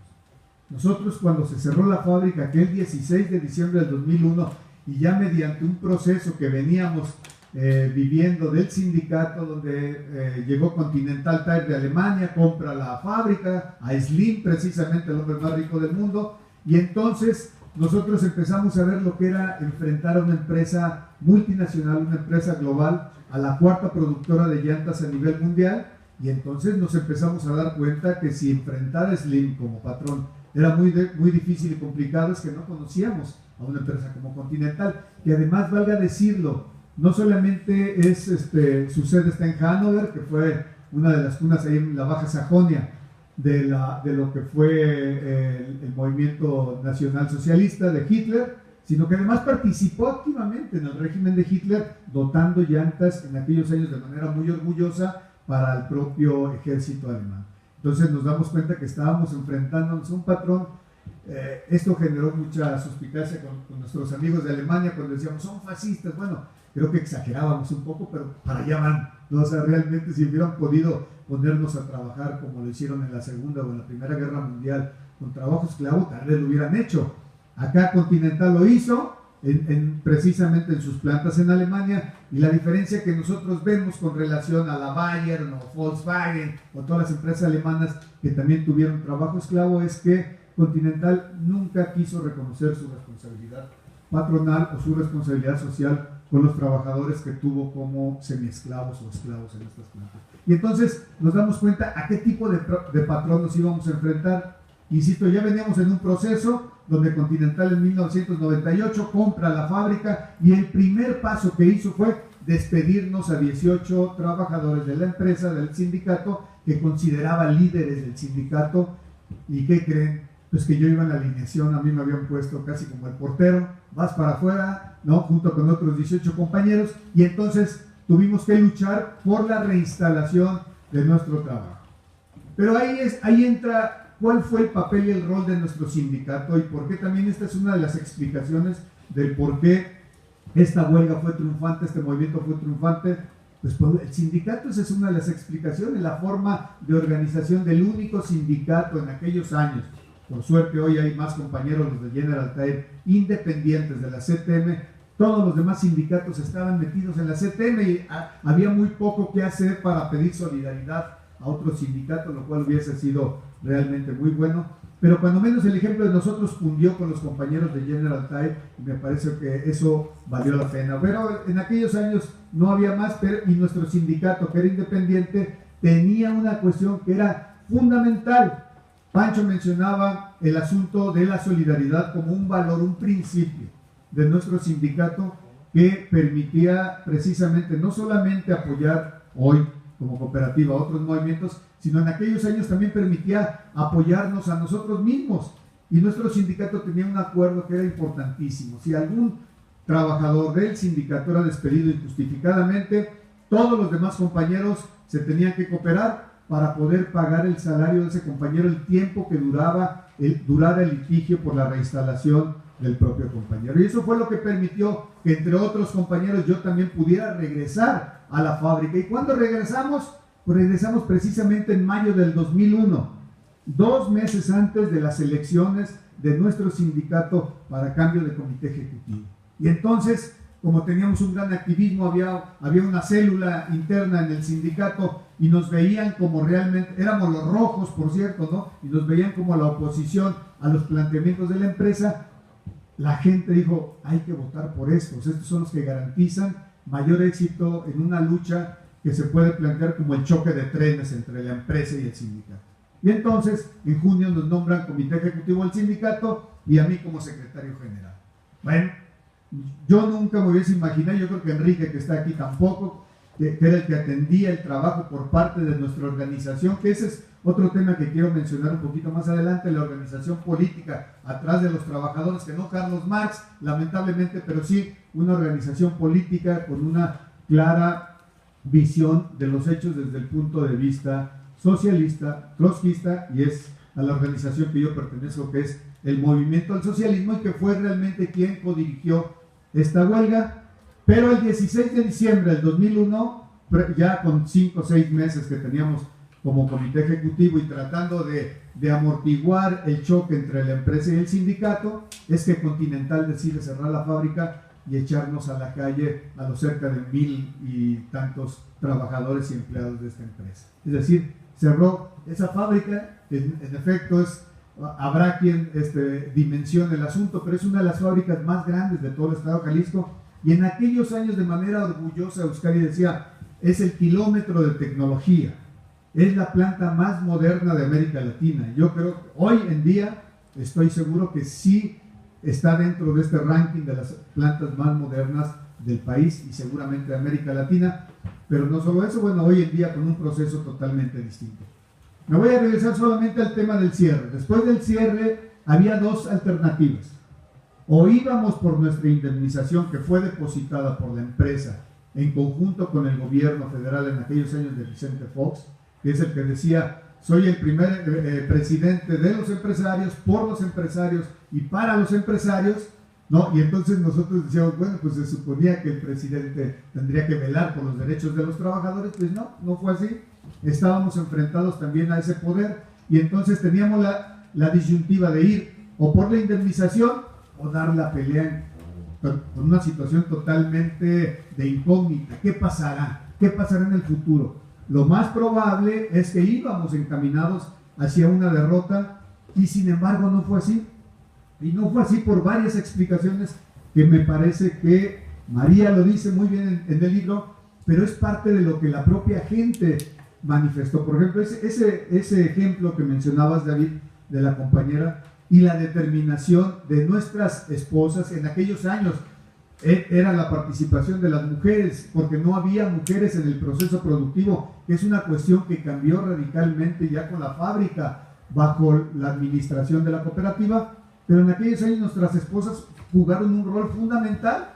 Nosotros, cuando se cerró la fábrica aquel 16 de diciembre del 2001, y ya mediante un proceso que veníamos viviendo del sindicato, donde llegó Continental Tire de Alemania, compra la fábrica a Slim, precisamente el hombre más rico del mundo, y entonces nosotros empezamos a ver lo que era enfrentar a una empresa multinacional, una empresa global, a la cuarta productora de llantas a nivel mundial, y entonces nos empezamos a dar cuenta que si enfrentar a Slim como patrón era muy difícil y complicado, es que no conocíamos a una empresa como Continental, que además, valga decirlo, no solamente su sede está en Hannover, que fue una de las cunas ahí en la Baja Sajonia de lo que fue el movimiento nacional socialista de Hitler, sino que además participó activamente en el régimen de Hitler, dotando llantas en aquellos años de manera muy orgullosa para el propio ejército alemán. Entonces nos damos cuenta que estábamos enfrentándonos a un patrón. Esto generó mucha suspicacia con nuestros amigos de Alemania cuando decíamos son fascistas. Bueno, creo que exagerábamos un poco, pero para allá van, ¿no? O sea, realmente si hubieran podido ponernos a trabajar como lo hicieron en la Segunda o en la Primera Guerra Mundial con trabajo esclavo, tal vez lo hubieran hecho. Acá Continental lo hizo, precisamente en sus plantas en Alemania, y la diferencia que nosotros vemos con relación a la Bayern o Volkswagen o todas las empresas alemanas que también tuvieron trabajo esclavo es que Continental nunca quiso reconocer su responsabilidad patronal o su responsabilidad social con los trabajadores que tuvo como semiesclavos o esclavos en estas plantas. Y entonces nos damos cuenta a qué tipo de patrón nos íbamos a enfrentar. Insisto, ya veníamos en un proceso donde Continental en 1998 compra la fábrica y el primer paso que hizo fue despedirnos a 18 trabajadores de la empresa, del sindicato, que consideraba líderes del sindicato. ¿Y qué creen? Pues que yo iba en la alineación, a mí me habían puesto casi como el portero, vas para afuera, ¿no? Junto con otros 18 compañeros, y entonces tuvimos que luchar por la reinstalación de nuestro trabajo. Pero ahí entra cuál fue el papel y el rol de nuestro sindicato y por qué también esta es una de las explicaciones del por qué esta huelga fue triunfante, este movimiento fue triunfante. Pues el sindicato, esa es una de las explicaciones, la forma de organización del único sindicato en aquellos años. Por suerte hoy hay más compañeros, los de General Tire, independientes de la CTM. Todos los demás sindicatos estaban metidos en la CTM y había muy poco que hacer para pedir solidaridad a otros sindicatos, lo cual hubiese sido realmente muy bueno. Pero cuando menos el ejemplo de nosotros fundió con los compañeros de General Tire y me parece que eso valió la pena. Pero en aquellos años no había más, y nuestro sindicato, que era independiente, tenía una cuestión que era fundamental. Pancho mencionaba el asunto de la solidaridad como un valor, un principio de nuestro sindicato que permitía precisamente no solamente apoyar hoy como cooperativa a otros movimientos, sino en aquellos años también permitía apoyarnos a nosotros mismos. Y nuestro sindicato tenía un acuerdo que era importantísimo. Si algún trabajador del sindicato era despedido injustificadamente, todos los demás compañeros se tenían que cooperar para poder pagar el salario de ese compañero el tiempo que durara el litigio por la reinstalación del propio compañero. Y eso fue lo que permitió que, entre otros compañeros, yo también pudiera regresar a la fábrica. ¿Y cuándo regresamos? Pues regresamos precisamente en mayo del 2001, 2 meses antes de las elecciones de nuestro sindicato para cambio de comité ejecutivo. Y entonces, como teníamos un gran activismo, había una célula interna en el sindicato y nos veían como realmente, éramos los rojos, por cierto, ¿no? Y nos veían como la oposición a los planteamientos de la empresa. La gente dijo, hay que votar por estos son los que garantizan mayor éxito en una lucha que se puede plantear como el choque de trenes entre la empresa y el sindicato. Y entonces, en junio nos nombran comité ejecutivo del sindicato y a mí como secretario general. Bueno, yo nunca me hubiese imaginado, yo creo que Enrique, que está aquí, tampoco, que era el que atendía el trabajo por parte de nuestra organización, que ese es otro tema que quiero mencionar un poquito más adelante, la organización política atrás de los trabajadores, que no Carlos Marx, lamentablemente, pero sí una organización política con una clara visión de los hechos desde el punto de vista socialista, trotskista, y es a la organización que yo pertenezco, que es el Movimiento al Socialismo, y que fue realmente quien codirigió esta huelga. Pero el 16 de diciembre del 2001, ya con 5 o 6 meses que teníamos como comité ejecutivo y tratando de amortiguar el choque entre la empresa y el sindicato, es que Continental decide cerrar la fábrica y echarnos a la calle a los cerca de 1000 y tantos trabajadores y empleados de esta empresa. Es decir, cerró esa fábrica, en efecto habrá quien dimensione el asunto, pero es una de las fábricas más grandes de todo el estado de Jalisco, y en aquellos años de manera orgullosa Euskadi decía, es el kilómetro de tecnología, es la planta más moderna de América Latina. Yo creo que hoy en día estoy seguro que sí está dentro de este ranking de las plantas más modernas del país y seguramente de América Latina, pero no solo eso, bueno, hoy en día con un proceso totalmente distinto. Me voy a regresar solamente al tema del cierre. Después del cierre había 2 alternativas. O íbamos por nuestra indemnización que fue depositada por la empresa en conjunto con el gobierno federal en aquellos años de Vicente Fox, que es el que decía, soy el primer presidente de los empresarios, por los empresarios y para los empresarios, ¿no? Y entonces nosotros decíamos, bueno, pues se suponía que el presidente tendría que velar por los derechos de los trabajadores. Pues no fue así. Estábamos enfrentados también a ese poder y entonces teníamos la disyuntiva de ir o por la indemnización o dar la pelea con una situación totalmente de incógnita. ¿Qué pasará? ¿Qué pasará en el futuro? Lo más probable es que íbamos encaminados hacia una derrota y sin embargo no fue así. Y no fue así por varias explicaciones que me parece que María lo dice muy bien en el libro, pero es parte de lo que la propia gente manifestó. Por ejemplo, ese ejemplo que mencionabas, David, de la compañera y la determinación de nuestras esposas en aquellos años, era la participación de las mujeres, porque no había mujeres en el proceso productivo, que es una cuestión que cambió radicalmente ya con la fábrica bajo la administración de la cooperativa, pero en aquellos años nuestras esposas jugaron un rol fundamental.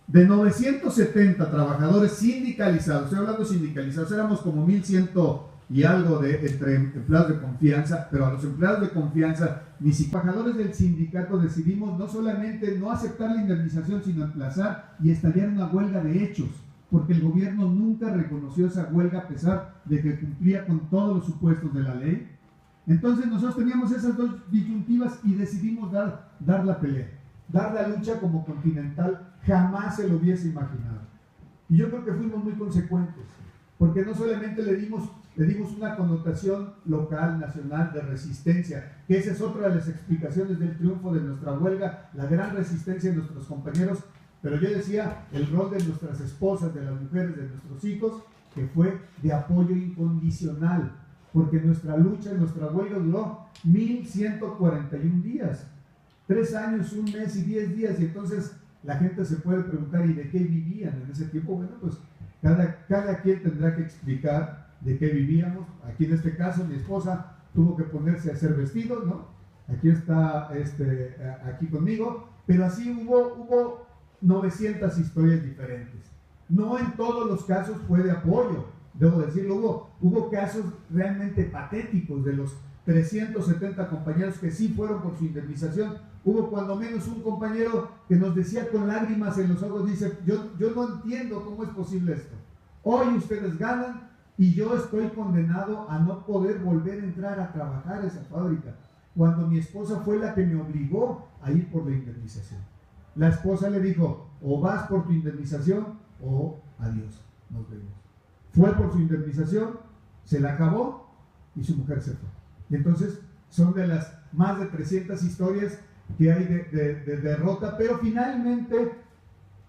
De 970 trabajadores sindicalizados, estoy hablando sindicalizados, éramos como 1100 y algo entre empleados de confianza, pero a los empleados de confianza, ni siquiera trabajadores del sindicato decidimos no solamente no aceptar la indemnización, sino emplazar y estallar una huelga de hechos, porque el gobierno nunca reconoció esa huelga a pesar de que cumplía con todos los supuestos de la ley. Entonces nosotros teníamos esas dos disyuntivas y decidimos dar la pelea, dar la lucha como Continental. Jamás se lo hubiese imaginado. Y yo creo que fuimos muy consecuentes, porque no solamente le dimos una connotación local, nacional, de resistencia, que esa es otra de las explicaciones del triunfo de nuestra huelga, la gran resistencia de nuestros compañeros, pero yo decía, el rol de nuestras esposas, de las mujeres, de nuestros hijos, que fue de apoyo incondicional, porque nuestra lucha, nuestra huelga duró 1141 días, 3 años, 1 mes y 10 días, y entonces la gente se puede preguntar, ¿y de qué vivían en ese tiempo? Bueno, pues cada quien tendrá que explicar de qué vivíamos. Aquí en este caso mi esposa tuvo que ponerse a hacer vestidos, ¿no? Aquí está aquí conmigo, pero así hubo 900 historias diferentes. No en todos los casos fue de apoyo, debo decirlo, hubo casos realmente patéticos de los 370 compañeros que sí fueron por su indemnización. Hubo cuando menos un compañero que nos decía con lágrimas en los ojos, dice, yo no entiendo cómo es posible esto. Hoy ustedes ganan y yo estoy condenado a no poder volver a entrar a trabajar a esa fábrica, cuando mi esposa fue la que me obligó a ir por la indemnización. La esposa le dijo, o vas por tu indemnización o adiós, nos vemos. Fue por su indemnización, se la acabó y su mujer se fue. Y entonces son de las más de 300 historias que hay de derrota, pero finalmente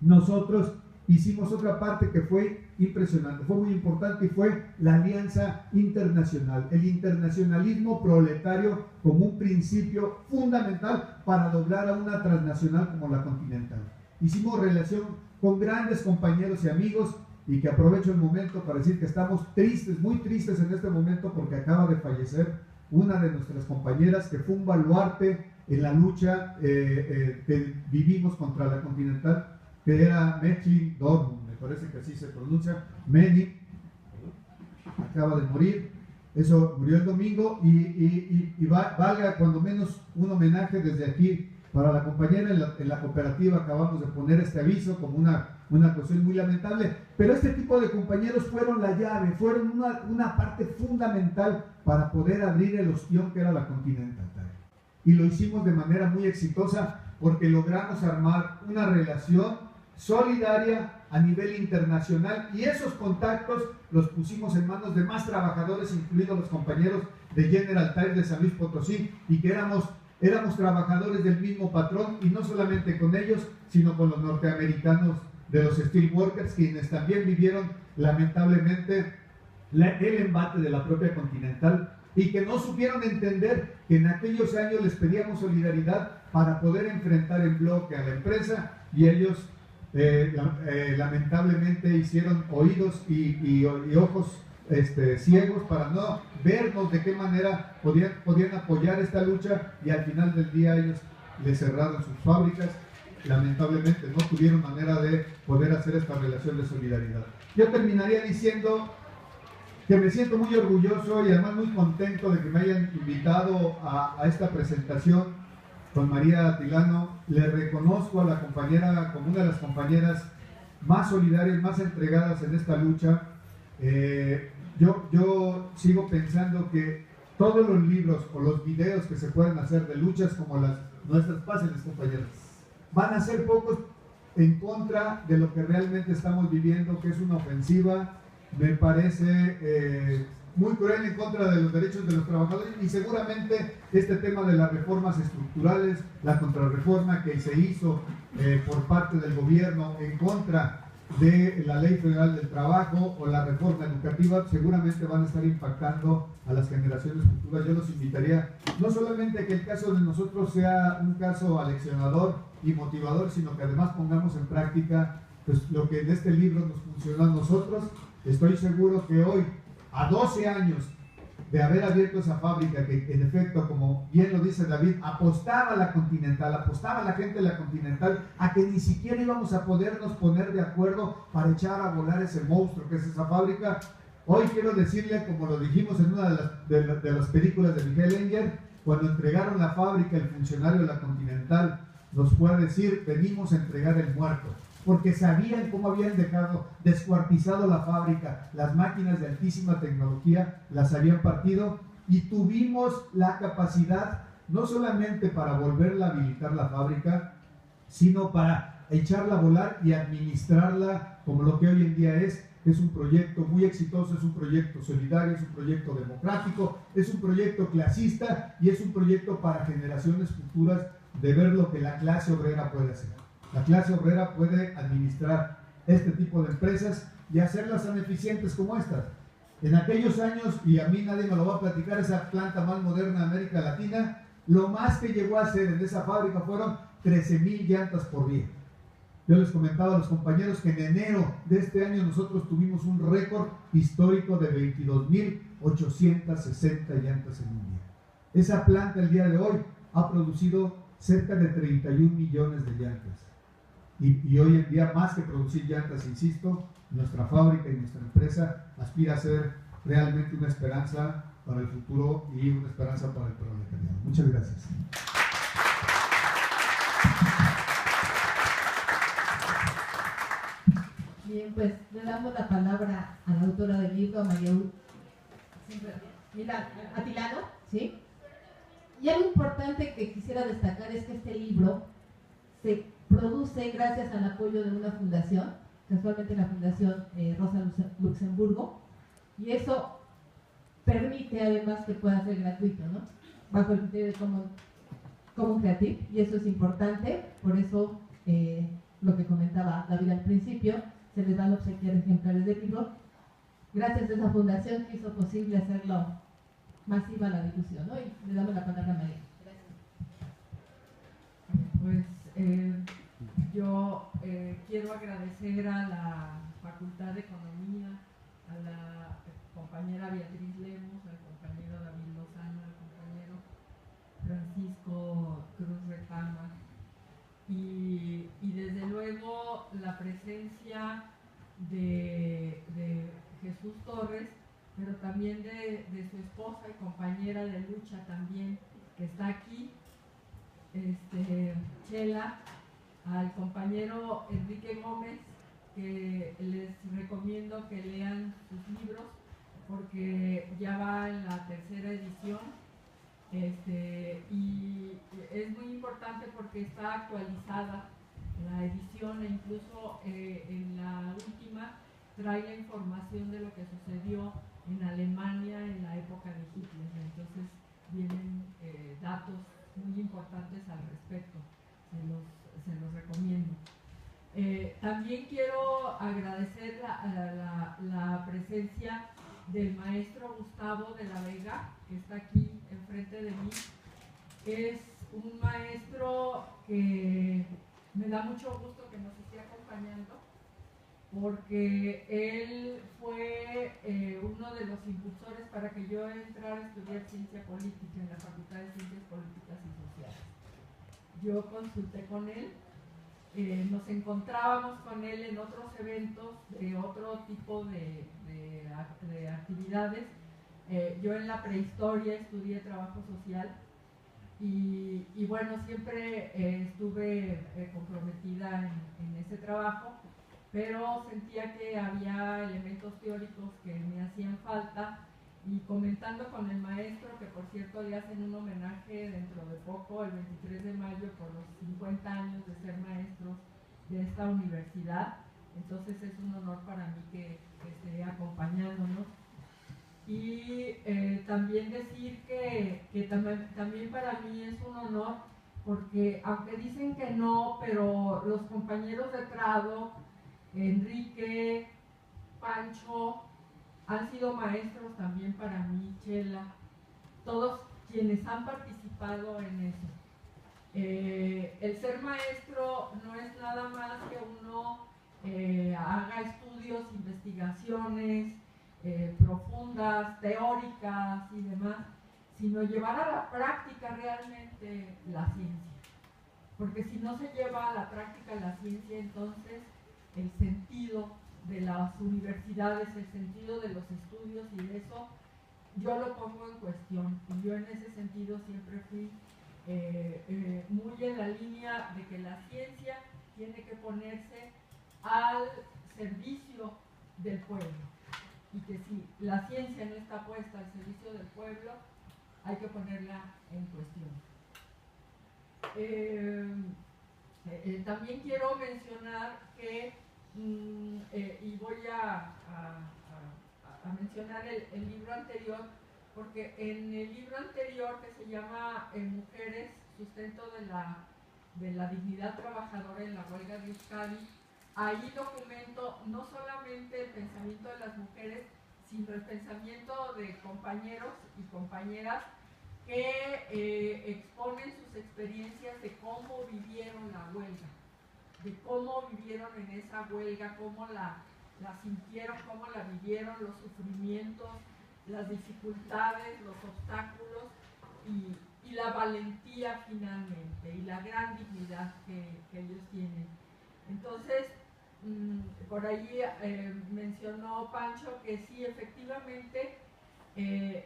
nosotros hicimos otra parte que fue impresionante, fue muy importante, y fue la alianza internacional, el internacionalismo proletario como un principio fundamental para doblar a una transnacional como la Continental. Hicimos relación con grandes compañeros y amigos, y que aprovecho el momento para decir que estamos tristes, muy tristes en este momento, porque acaba de fallecer una de nuestras compañeras que fue un baluarte en la lucha que vivimos contra la Continental, que era Metlin Dortmund, me parece que así se pronuncia, Meni, acaba de morir, eso murió el domingo, y valga cuando menos un homenaje desde aquí para la compañera. En la cooperativa acabamos de poner este aviso como una cuestión muy lamentable, pero este tipo de compañeros fueron la llave, fueron una parte fundamental para poder abrir el ostión que era la Continental. Y lo hicimos de manera muy exitosa, porque logramos armar una relación solidaria a nivel internacional, y esos contactos los pusimos en manos de más trabajadores, incluidos los compañeros de General Tyre de San Luis Potosí, y que éramos trabajadores del mismo patrón, y no solamente con ellos, sino con los norteamericanos de los Steelworkers, quienes también vivieron lamentablemente el embate de la propia Continental, y que no supieron entender que en aquellos años les pedíamos solidaridad para poder enfrentar en bloque a la empresa, y ellos lamentablemente hicieron oídos y ojos ciegos para no vernos de qué manera podían apoyar esta lucha, y al final del día ellos les cerraron sus fábricas. Lamentablemente no tuvieron manera de poder hacer esta relación de solidaridad. Yo terminaría diciendo que me siento muy orgulloso y además muy contento de que me hayan invitado a esta presentación con María Atilano. Le reconozco a la compañera como una de las compañeras más solidarias, más entregadas en esta lucha. Yo sigo pensando que todos los libros o los videos que se pueden hacer de luchas como las nuestras, pásenles, compañeras, van a ser pocos en contra de lo que realmente estamos viviendo, que es una ofensiva. Me parece muy cruel en contra de los derechos de los trabajadores, y seguramente este tema de las reformas estructurales, la contrarreforma que se hizo por parte del gobierno en contra de la Ley Federal del Trabajo o la reforma educativa, seguramente van a estar impactando a las generaciones futuras. Yo los invitaría no solamente a que el caso de nosotros sea un caso aleccionador y motivador, sino que además pongamos en práctica pues, lo que en este libro nos funcionó a nosotros. Estoy seguro que hoy, a 12 años de haber abierto esa fábrica, que en efecto, como bien lo dice David, apostaba a la Continental, apostaba a la gente de la Continental a que ni siquiera íbamos a podernos poner de acuerdo para echar a volar ese monstruo que es esa fábrica. Hoy quiero decirle, como lo dijimos en una de las películas de Miguel Enger, cuando entregaron la fábrica, el funcionario de la Continental nos fue a decir, venimos a entregar el muerto, porque sabían cómo habían dejado descuartizado la fábrica, las máquinas de altísima tecnología las habían partido, y tuvimos la capacidad no solamente para volverla a habilitar la fábrica, sino para echarla a volar y administrarla como lo que hoy en día es. Es un proyecto muy exitoso, es un proyecto solidario, es un proyecto democrático, es un proyecto clasista y es un proyecto para generaciones futuras de ver lo que la clase obrera puede hacer. La clase obrera puede administrar este tipo de empresas y hacerlas tan eficientes como estas. En aquellos años, y a mí nadie me lo va a platicar, esa planta más moderna de América Latina, lo más que llegó a hacer en esa fábrica fueron 13,000 llantas por día. Yo les comentaba a los compañeros que en enero de este año nosotros tuvimos un récord histórico de 22,860 llantas en un día. Esa planta el día de hoy ha producido cerca de 31 millones de llantas. Y hoy en día, más que producir llantas, insisto, nuestra fábrica y nuestra empresa aspira a ser realmente una esperanza para el futuro y una esperanza para el proletariado. Muchas gracias. Bien, pues le damos la palabra a la autora del libro, a María Atilano, ¿sí? Y algo importante que quisiera destacar es que este libro se produce gracias al apoyo de una fundación, casualmente la Fundación Rosa Luxemburgo, y eso permite además que pueda ser gratuito, ¿no? Bajo el criterio de Common Creative, y eso es importante, por eso lo que comentaba David al principio, se les van a obsequiar ejemplares del libro, gracias a esa fundación que hizo posible hacerlo masiva la difusión, ¿no? Y le damos la palabra a María. Pues yo quiero agradecer a la Facultad de Economía, a la compañera Beatriz Lemos, al compañero David Lozano, al compañero Francisco Cruz Retama, y desde luego la presencia de Jesús Torres, pero también de su esposa y compañera de lucha también, que está aquí, Chela, al compañero Enrique Gómez, que les recomiendo que lean sus libros porque ya va en la tercera edición, y es muy importante porque está actualizada la edición, e incluso en la última trae la información de lo que sucedió en Alemania en la época de Hitler. Entonces vienen datos muy importantes al respecto, se los recomiendo. También quiero agradecer la presencia del maestro Gustavo de la Vega, que está aquí enfrente de mí. Es un maestro que me da mucho gusto que nos esté acompañando, porque él fue uno de los impulsores para que yo entrara a estudiar ciencia política en la Facultad de Ciencias Políticas y Sociales. Yo consulté con él, nos encontrábamos con él en otros eventos de otro tipo de actividades. Yo en la prehistoria estudié trabajo social y bueno, siempre estuve comprometida en ese trabajo, pero sentía que había elementos teóricos que me hacían falta, y comentando con el maestro, que por cierto le hacen un homenaje dentro de poco, el 23 de mayo, por los 50 años de ser maestros de esta universidad, entonces es un honor para mí que esté acompañándonos. Y también decir que también para mí es un honor, porque aunque dicen que no, pero los compañeros de Trado, Enrique, Pancho, han sido maestros también para mí, Chela, todos quienes han participado en eso. El ser maestro no es nada más que uno haga estudios, investigaciones profundas, teóricas y demás, sino llevar a la práctica realmente la ciencia. Porque si no se lleva a la práctica la ciencia, entonces el sentido de las universidades, el sentido de los estudios y de eso, yo lo pongo en cuestión. Y yo en ese sentido siempre fui muy en la línea de que la ciencia tiene que ponerse al servicio del pueblo. Y que si la ciencia no está puesta al servicio del pueblo, hay que ponerla en cuestión. También quiero mencionar que, y voy a mencionar el libro anterior, porque en el libro anterior, que se llama Mujeres, sustento de la dignidad trabajadora en la huelga de Euskadi, ahí documento no solamente el pensamiento de las mujeres, sino el pensamiento de compañeros y compañeras que exponen sus experiencias de cómo vivieron la huelga, de cómo vivieron en esa huelga, cómo la sintieron, cómo la vivieron, los sufrimientos, las dificultades, los obstáculos y la valentía finalmente, y la gran dignidad que ellos tienen. Entonces, por ahí mencionó Pancho que sí, efectivamente,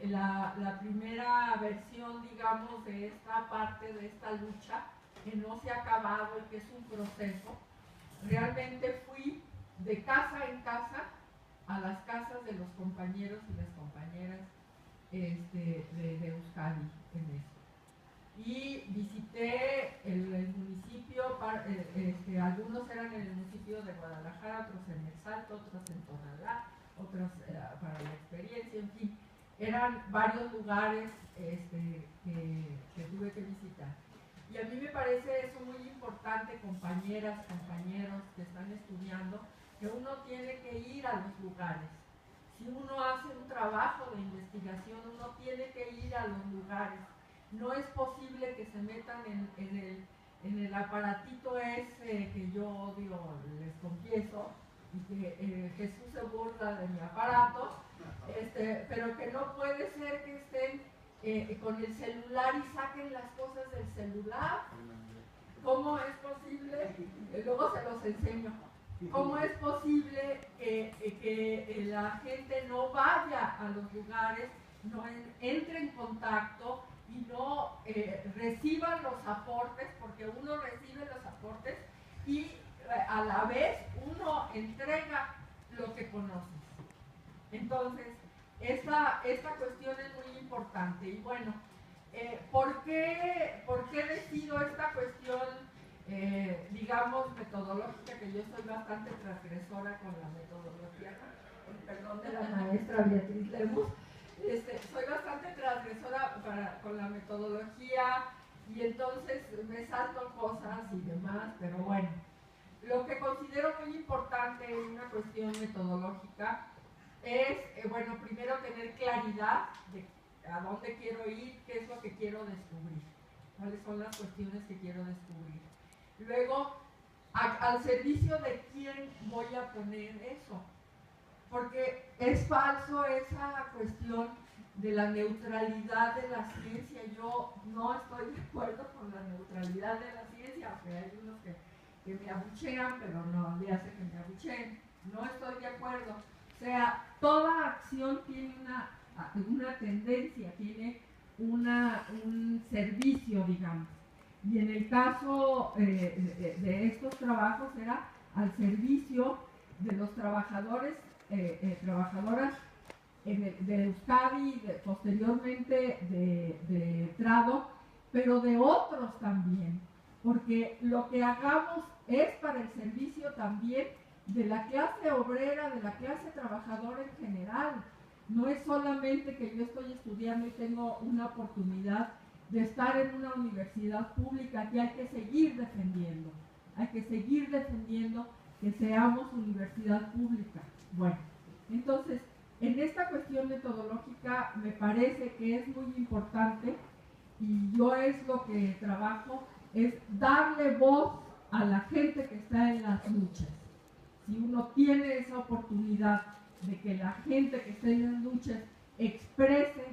la primera versión, digamos, de esta parte, de esta lucha, que no se ha acabado y que es un proceso, realmente fui de casa en casa a las casas de los compañeros y las compañeras de Euskadi en eso. Y visité el municipio, algunos eran en el municipio de Guadalajara, otros en El Salto, otros en Tonalá, otros para la experiencia, en fin, eran varios lugares que tuve que visitar. Y a mí me parece eso muy importante, compañeras, compañeros que están estudiando, que uno tiene que ir a los lugares. Si uno hace un trabajo de investigación, uno tiene que ir a los lugares. No es posible que se metan en el aparatito ese que yo odio, les confieso, y que Jesús se burla de mi aparato, pero que no puede ser que estén con el celular y saquen las cosas del celular. ¿Cómo es posible? Luego se los enseño. ¿Cómo es posible que la gente no vaya a los lugares, no entre en contacto y no reciban los aportes? Porque uno recibe los aportes y a la vez uno entrega lo que conoce. Entonces, esta cuestión es muy importante. Y bueno, ¿por qué decido esta cuestión, digamos, metodológica? Que yo soy bastante transgresora con la metodología, perdón, de la maestra Beatriz Lemus. Soy bastante transgresora con la metodología y entonces me salto cosas y demás, pero bueno. Lo que considero muy importante en una cuestión metodológica es, bueno, primero tener claridad de a dónde quiero ir, qué es lo que quiero descubrir, cuáles son las cuestiones que quiero descubrir. Luego, al servicio de quién voy a poner eso, porque es falso esa cuestión de la neutralidad de la ciencia. Yo no estoy de acuerdo con la neutralidad de la ciencia, aunque hay unos que me abuchean, pero no le hace que me abucheen. No estoy de acuerdo. O sea, toda acción tiene una tendencia, tiene un servicio, digamos. Y en el caso de estos trabajos era al servicio de los trabajadores, trabajadoras de Euskadi, posteriormente de Trado, pero de otros también, porque lo que hagamos es para el servicio también de la clase obrera, de la clase trabajadora en general. No es solamente que yo estoy estudiando y tengo una oportunidad de estar en una universidad pública, que hay que seguir defendiendo. Hay que seguir defendiendo que seamos universidad pública. Bueno, entonces, en esta cuestión metodológica me parece que es muy importante, y yo es lo que trabajo, es darle voz a la gente que está en las luchas. Si uno tiene esa oportunidad de que la gente que está en las luchas exprese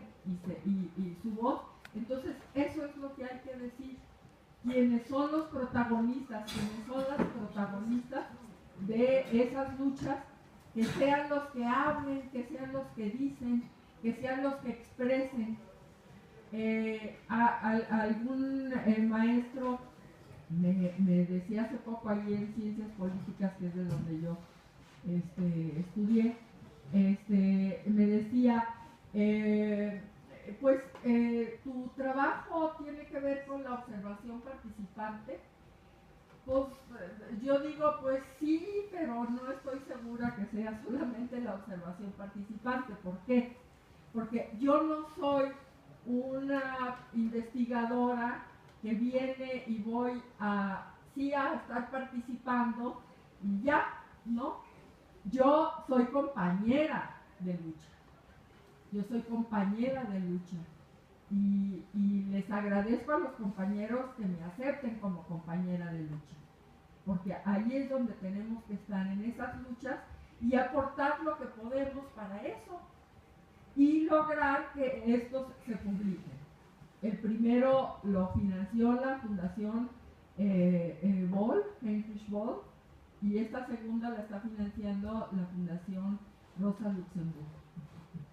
y su voz, entonces eso es lo que hay que decir. Quienes son los protagonistas, quienes son las protagonistas de esas luchas, que sean los que hablen, que sean los que dicen, que sean los que expresen. Algún maestro me decía hace poco allí en Ciencias Políticas, que es de donde yo estudié, me decía, tu trabajo tiene que ver con la observación participante. Pues yo digo, pues sí, pero no estoy segura que sea solamente la observación participante. ¿Por qué? Porque yo no soy una investigadora que viene y voy a estar participando y ya, ¿no? Yo soy compañera de lucha. Yo soy compañera de lucha. Y les agradezco a los compañeros que me acepten como compañera de lucha, porque ahí es donde tenemos que estar, en esas luchas, y aportar lo que podemos para eso y lograr que estos se publiquen. El primero lo financió la Fundación Ball, Heinrich Ball, y esta segunda la está financiando la Fundación Rosa Luxemburgo.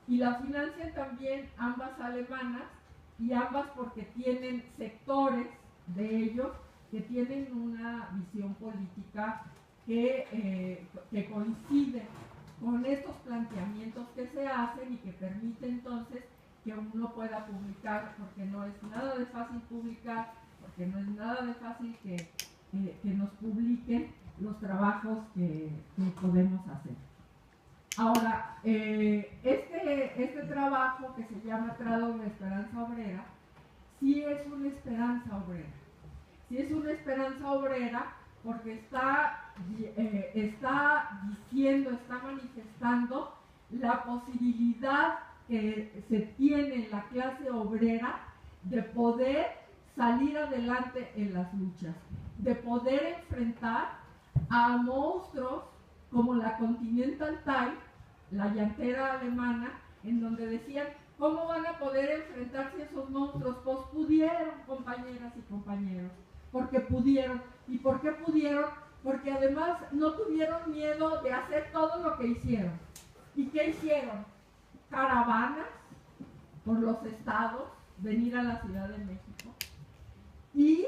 Y la financian también ambas alemanas, y ambas porque tienen sectores de ellos que tienen una visión política que coincide con estos planteamientos que se hacen y que permite entonces que uno pueda publicar, porque no es nada de fácil publicar, porque no es nada de fácil que nos publiquen los trabajos que podemos hacer. Ahora, este trabajo que se llama Trado de Esperanza Obrera, sí es una esperanza obrera. Sí es una esperanza obrera porque está diciendo, está manifestando la posibilidad que se tiene en la clase obrera de poder salir adelante en las luchas, de poder enfrentar a monstruos como la Continental Tire, la llantera alemana, en donde decían, ¿cómo van a poder enfrentarse a esos monstruos? Pues pudieron, compañeras y compañeros, porque pudieron. ¿Y por qué pudieron? Porque además no tuvieron miedo de hacer todo lo que hicieron. ¿Y qué hicieron? Caravanas por los estados, venir a la Ciudad de México, y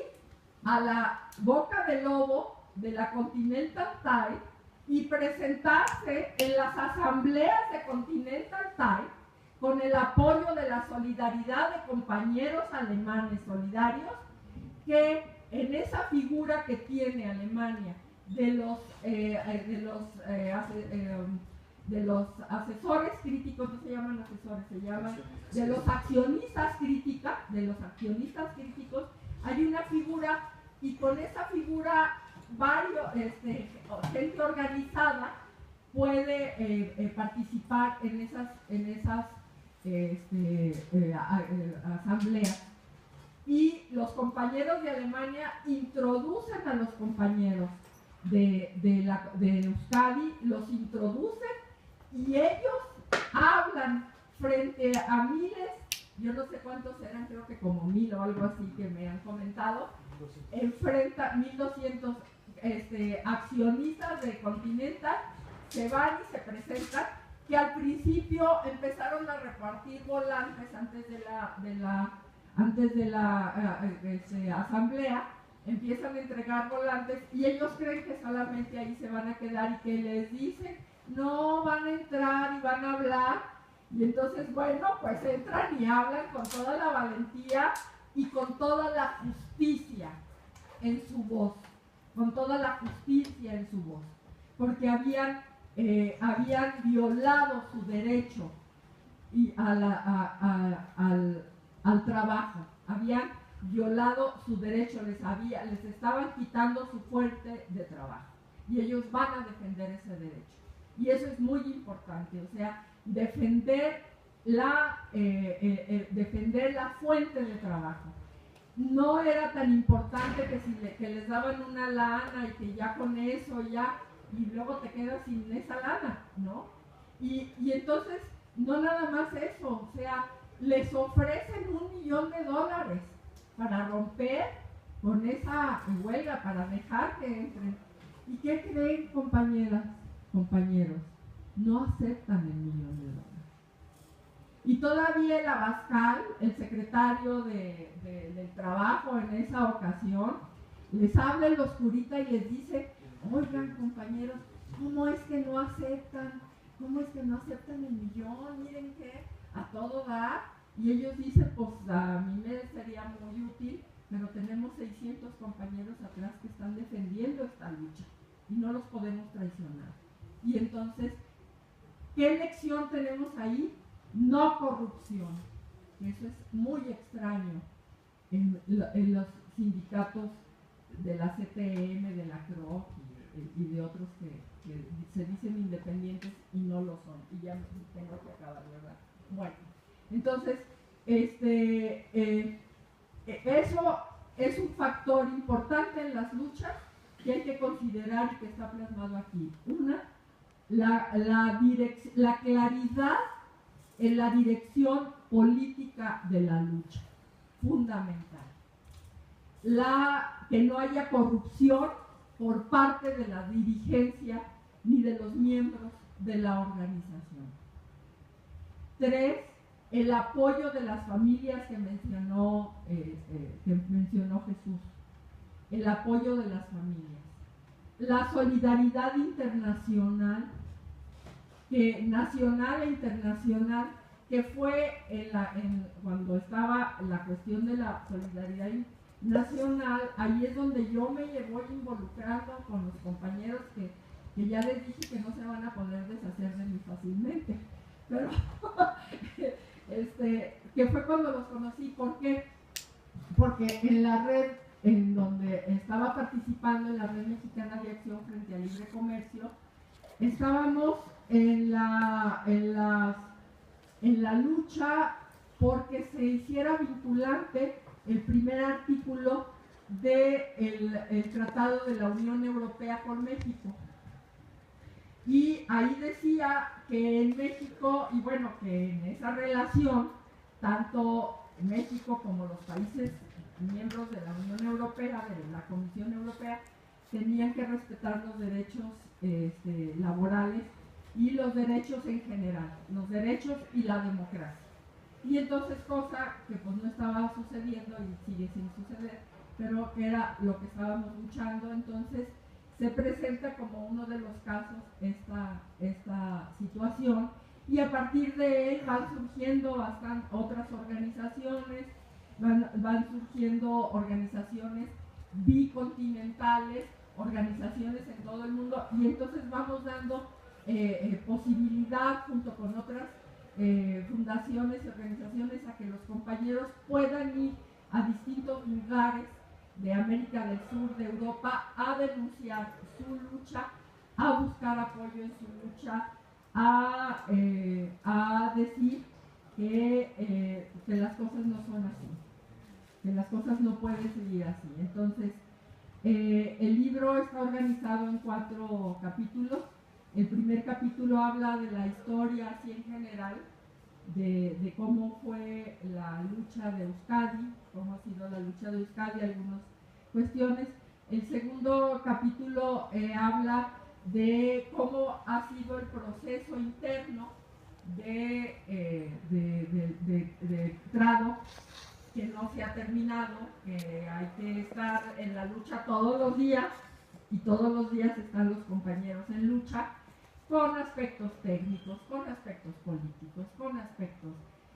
a la boca del lobo de la Continental Tire, y presentarse en las asambleas de Continental Tire con el apoyo de la solidaridad de compañeros alemanes solidarios, que en esa figura que tiene Alemania de los asesores críticos, no se llaman asesores, se llaman de los accionistas críticos, hay una figura, y con esa figura gente organizada puede participar en esas asambleas, y los compañeros de Alemania introducen a los compañeros de Euskadi, los introducen, y ellos hablan frente a miles, yo no sé cuántos eran, creo que como 1000 o algo así que me han comentado, enfrenta 1200 accionistas de Continental, se van y se presentan, que al principio empezaron a repartir volantes antes de la asamblea, empiezan a entregar volantes, y ellos creen que solamente ahí se van a quedar, y que les dicen, no, van a entrar y van a hablar, y entonces, bueno, pues entran y hablan con toda la valentía y con toda la justicia en su voz, porque habían violado su derecho y al trabajo. Habían violado su derecho, les estaban quitando su fuente de trabajo y ellos van a defender ese derecho. Y eso es muy importante, o sea, defender la fuente de trabajo. No era tan importante que les daban una lana y que ya con eso ya, y luego te quedas sin esa lana, ¿no? Y entonces, no nada más eso, o sea, les ofrecen $1 millón para romper con esa huelga, para dejar que entren. ¿Y qué creen, compañeras, compañeros? No aceptan el $1 millón. Y todavía el Abascal, el secretario del trabajo en esa ocasión, les habla en la oscurita y les dice: oigan, compañeros, ¿cómo es que no aceptan? ¿Cómo es que no aceptan el $1 millón? Miren que a todo dar. Y ellos dicen: pues a mí me sería muy útil, pero tenemos 600 compañeros atrás que están defendiendo esta lucha y no los podemos traicionar. Y entonces, ¿qué lección tenemos ahí? No corrupción. Eso es muy extraño en los sindicatos de la CTM, de la CROC y de otros que se dicen independientes y no lo son. Y ya tengo que acabar, ¿verdad? Bueno, entonces, eso es un factor importante en las luchas que hay que considerar y que está plasmado aquí. Una, la claridad en la dirección política de la lucha, fundamental. Que no haya corrupción por parte de la dirigencia ni de los miembros de la organización. 3, el apoyo de las familias que mencionó Jesús, el apoyo de las familias. La solidaridad internacional, nacional e internacional, que fue cuando estaba la cuestión de la solidaridad nacional, ahí es donde yo me voy involucrando con los compañeros que ya les dije que no se van a poder deshacer de mí fácilmente, pero que fue cuando los conocí. ¿Por qué? Porque en la red en donde estaba participando, en la Red Mexicana de Acción frente al Libre Comercio, estábamos en la lucha porque se hiciera vinculante el primer artículo del Tratado de la Unión Europea con México. Y ahí decía que en México, y bueno, que en esa relación, tanto México como los países miembros de la Unión Europea, de la Comisión Europea, tenían que respetar los derechos laborales y los derechos en general, los derechos y la democracia. Y entonces, cosa que pues no estaba sucediendo y sigue sin suceder, pero que era lo que estábamos luchando. Entonces se presenta como uno de los casos esta situación, y a partir de él van surgiendo otras organizaciones, van surgiendo organizaciones bicontinentales, organizaciones en todo el mundo, y entonces vamos dando posibilidad junto con otras fundaciones y organizaciones a que los compañeros puedan ir a distintos lugares de América del Sur, de Europa, a denunciar su lucha, a buscar apoyo en su lucha, a decir que las cosas no son así, que las cosas no pueden seguir así. Entonces, el libro está organizado en 4 capítulos. El primer capítulo habla de la historia así en general, de cómo fue la lucha de Euskadi, cómo ha sido la lucha de Euskadi, algunas cuestiones. El segundo capítulo habla de cómo ha sido el proceso interno de Prado, que no se ha terminado, que hay que estar en la lucha todos los días, y todos los días están los compañeros en lucha, con aspectos técnicos, con aspectos políticos, con aspectos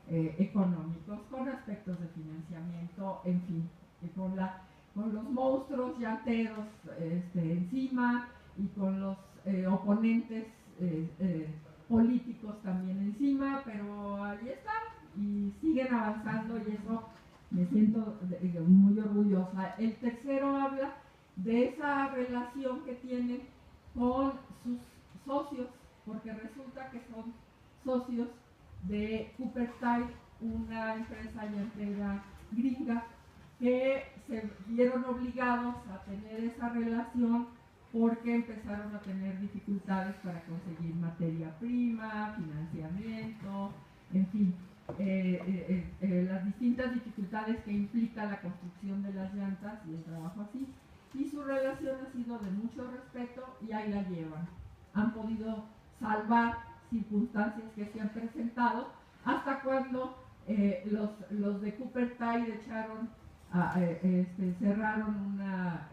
económicos, con aspectos de financiamiento, en fin, con los monstruos llanteros encima, y con los oponentes políticos también encima, pero ahí están y siguen avanzando y eso me siento muy orgullosa. El tercero habla de esa relación que tienen con sus socios, porque resulta que son socios de CooperTide, una empresa llantera gringa, que se vieron obligados a tener esa relación porque empezaron a tener dificultades para conseguir materia prima, financiamiento, en fin, las distintas dificultades que implica la construcción de las llantas y el trabajo así. Y su relación ha sido de mucho respeto y ahí la llevan. Han podido salvar circunstancias que se han presentado hasta cuando los de CooperTide echaron cerraron una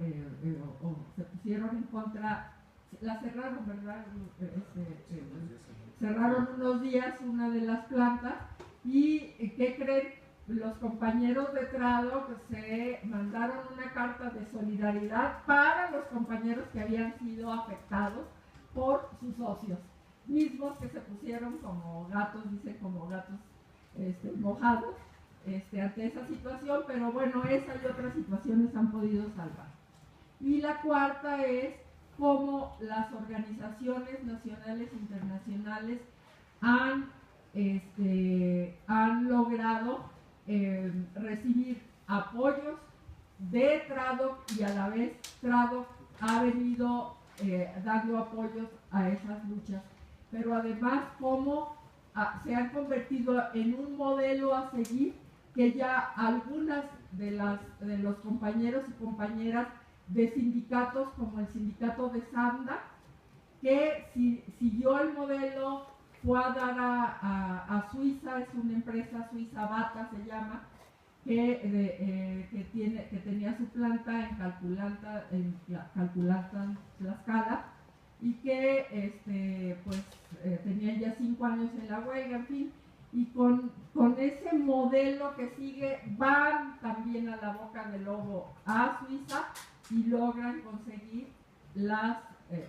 o se pusieron en contra, la cerraron, ¿verdad? Cerraron unos días una de las plantas y ¿qué creen? Los compañeros de Trado se mandaron una carta de solidaridad para los compañeros que habían sido afectados por sus socios, mismos que se pusieron como gatos, dicen como gatos mojados ante esa situación, pero bueno, esa y otras situaciones han podido salvar. Y la cuarta es cómo las organizaciones nacionales e internacionales han logrado recibir apoyos de Trado y a la vez Trado ha venido dando apoyos a esas luchas, pero además cómo se han convertido en un modelo a seguir que ya algunas de los compañeros y compañeras de sindicatos como el sindicato de Sanda, que siguió el modelo, fue a dar a Suiza, es una empresa suiza, Bata se llama, que tenía su planta en Calculata, Tlaxcala, y que tenía ya 5 años en la huelga, en fin, y con ese modelo que sigue van también a la boca del lobo a Suiza y logran conseguir las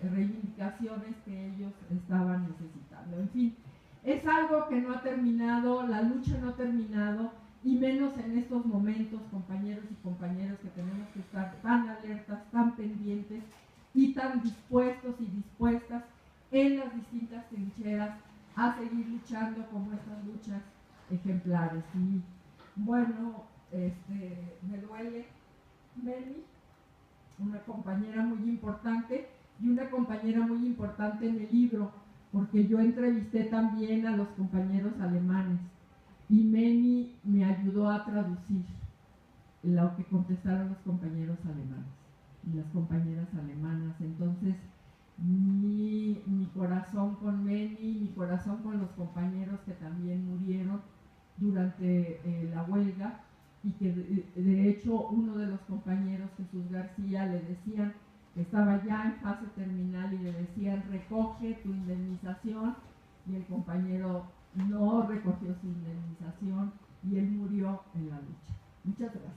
reivindicaciones que ellos estaban necesitando. En fin, es algo que no ha terminado, la lucha no ha terminado, y menos en estos momentos, compañeros y compañeras, que tenemos que estar tan alertas, tan pendientes y tan dispuestos y dispuestas en las distintas trincheras a seguir luchando como estas luchas ejemplares. Y bueno, me duele Meli, una compañera muy importante y una compañera muy importante en el libro, porque yo entrevisté también a los compañeros alemanes y Meni me ayudó a traducir lo que contestaron los compañeros alemanes y las compañeras alemanas. Entonces mi corazón con Meni, mi corazón con los compañeros que también murieron durante la huelga, y que de hecho uno de los compañeros, Jesús García, le decían que estaba ya en fase terminal y le decían recoge tu indemnización, y el compañero no recogió su indemnización y él murió en la lucha. Muchas gracias.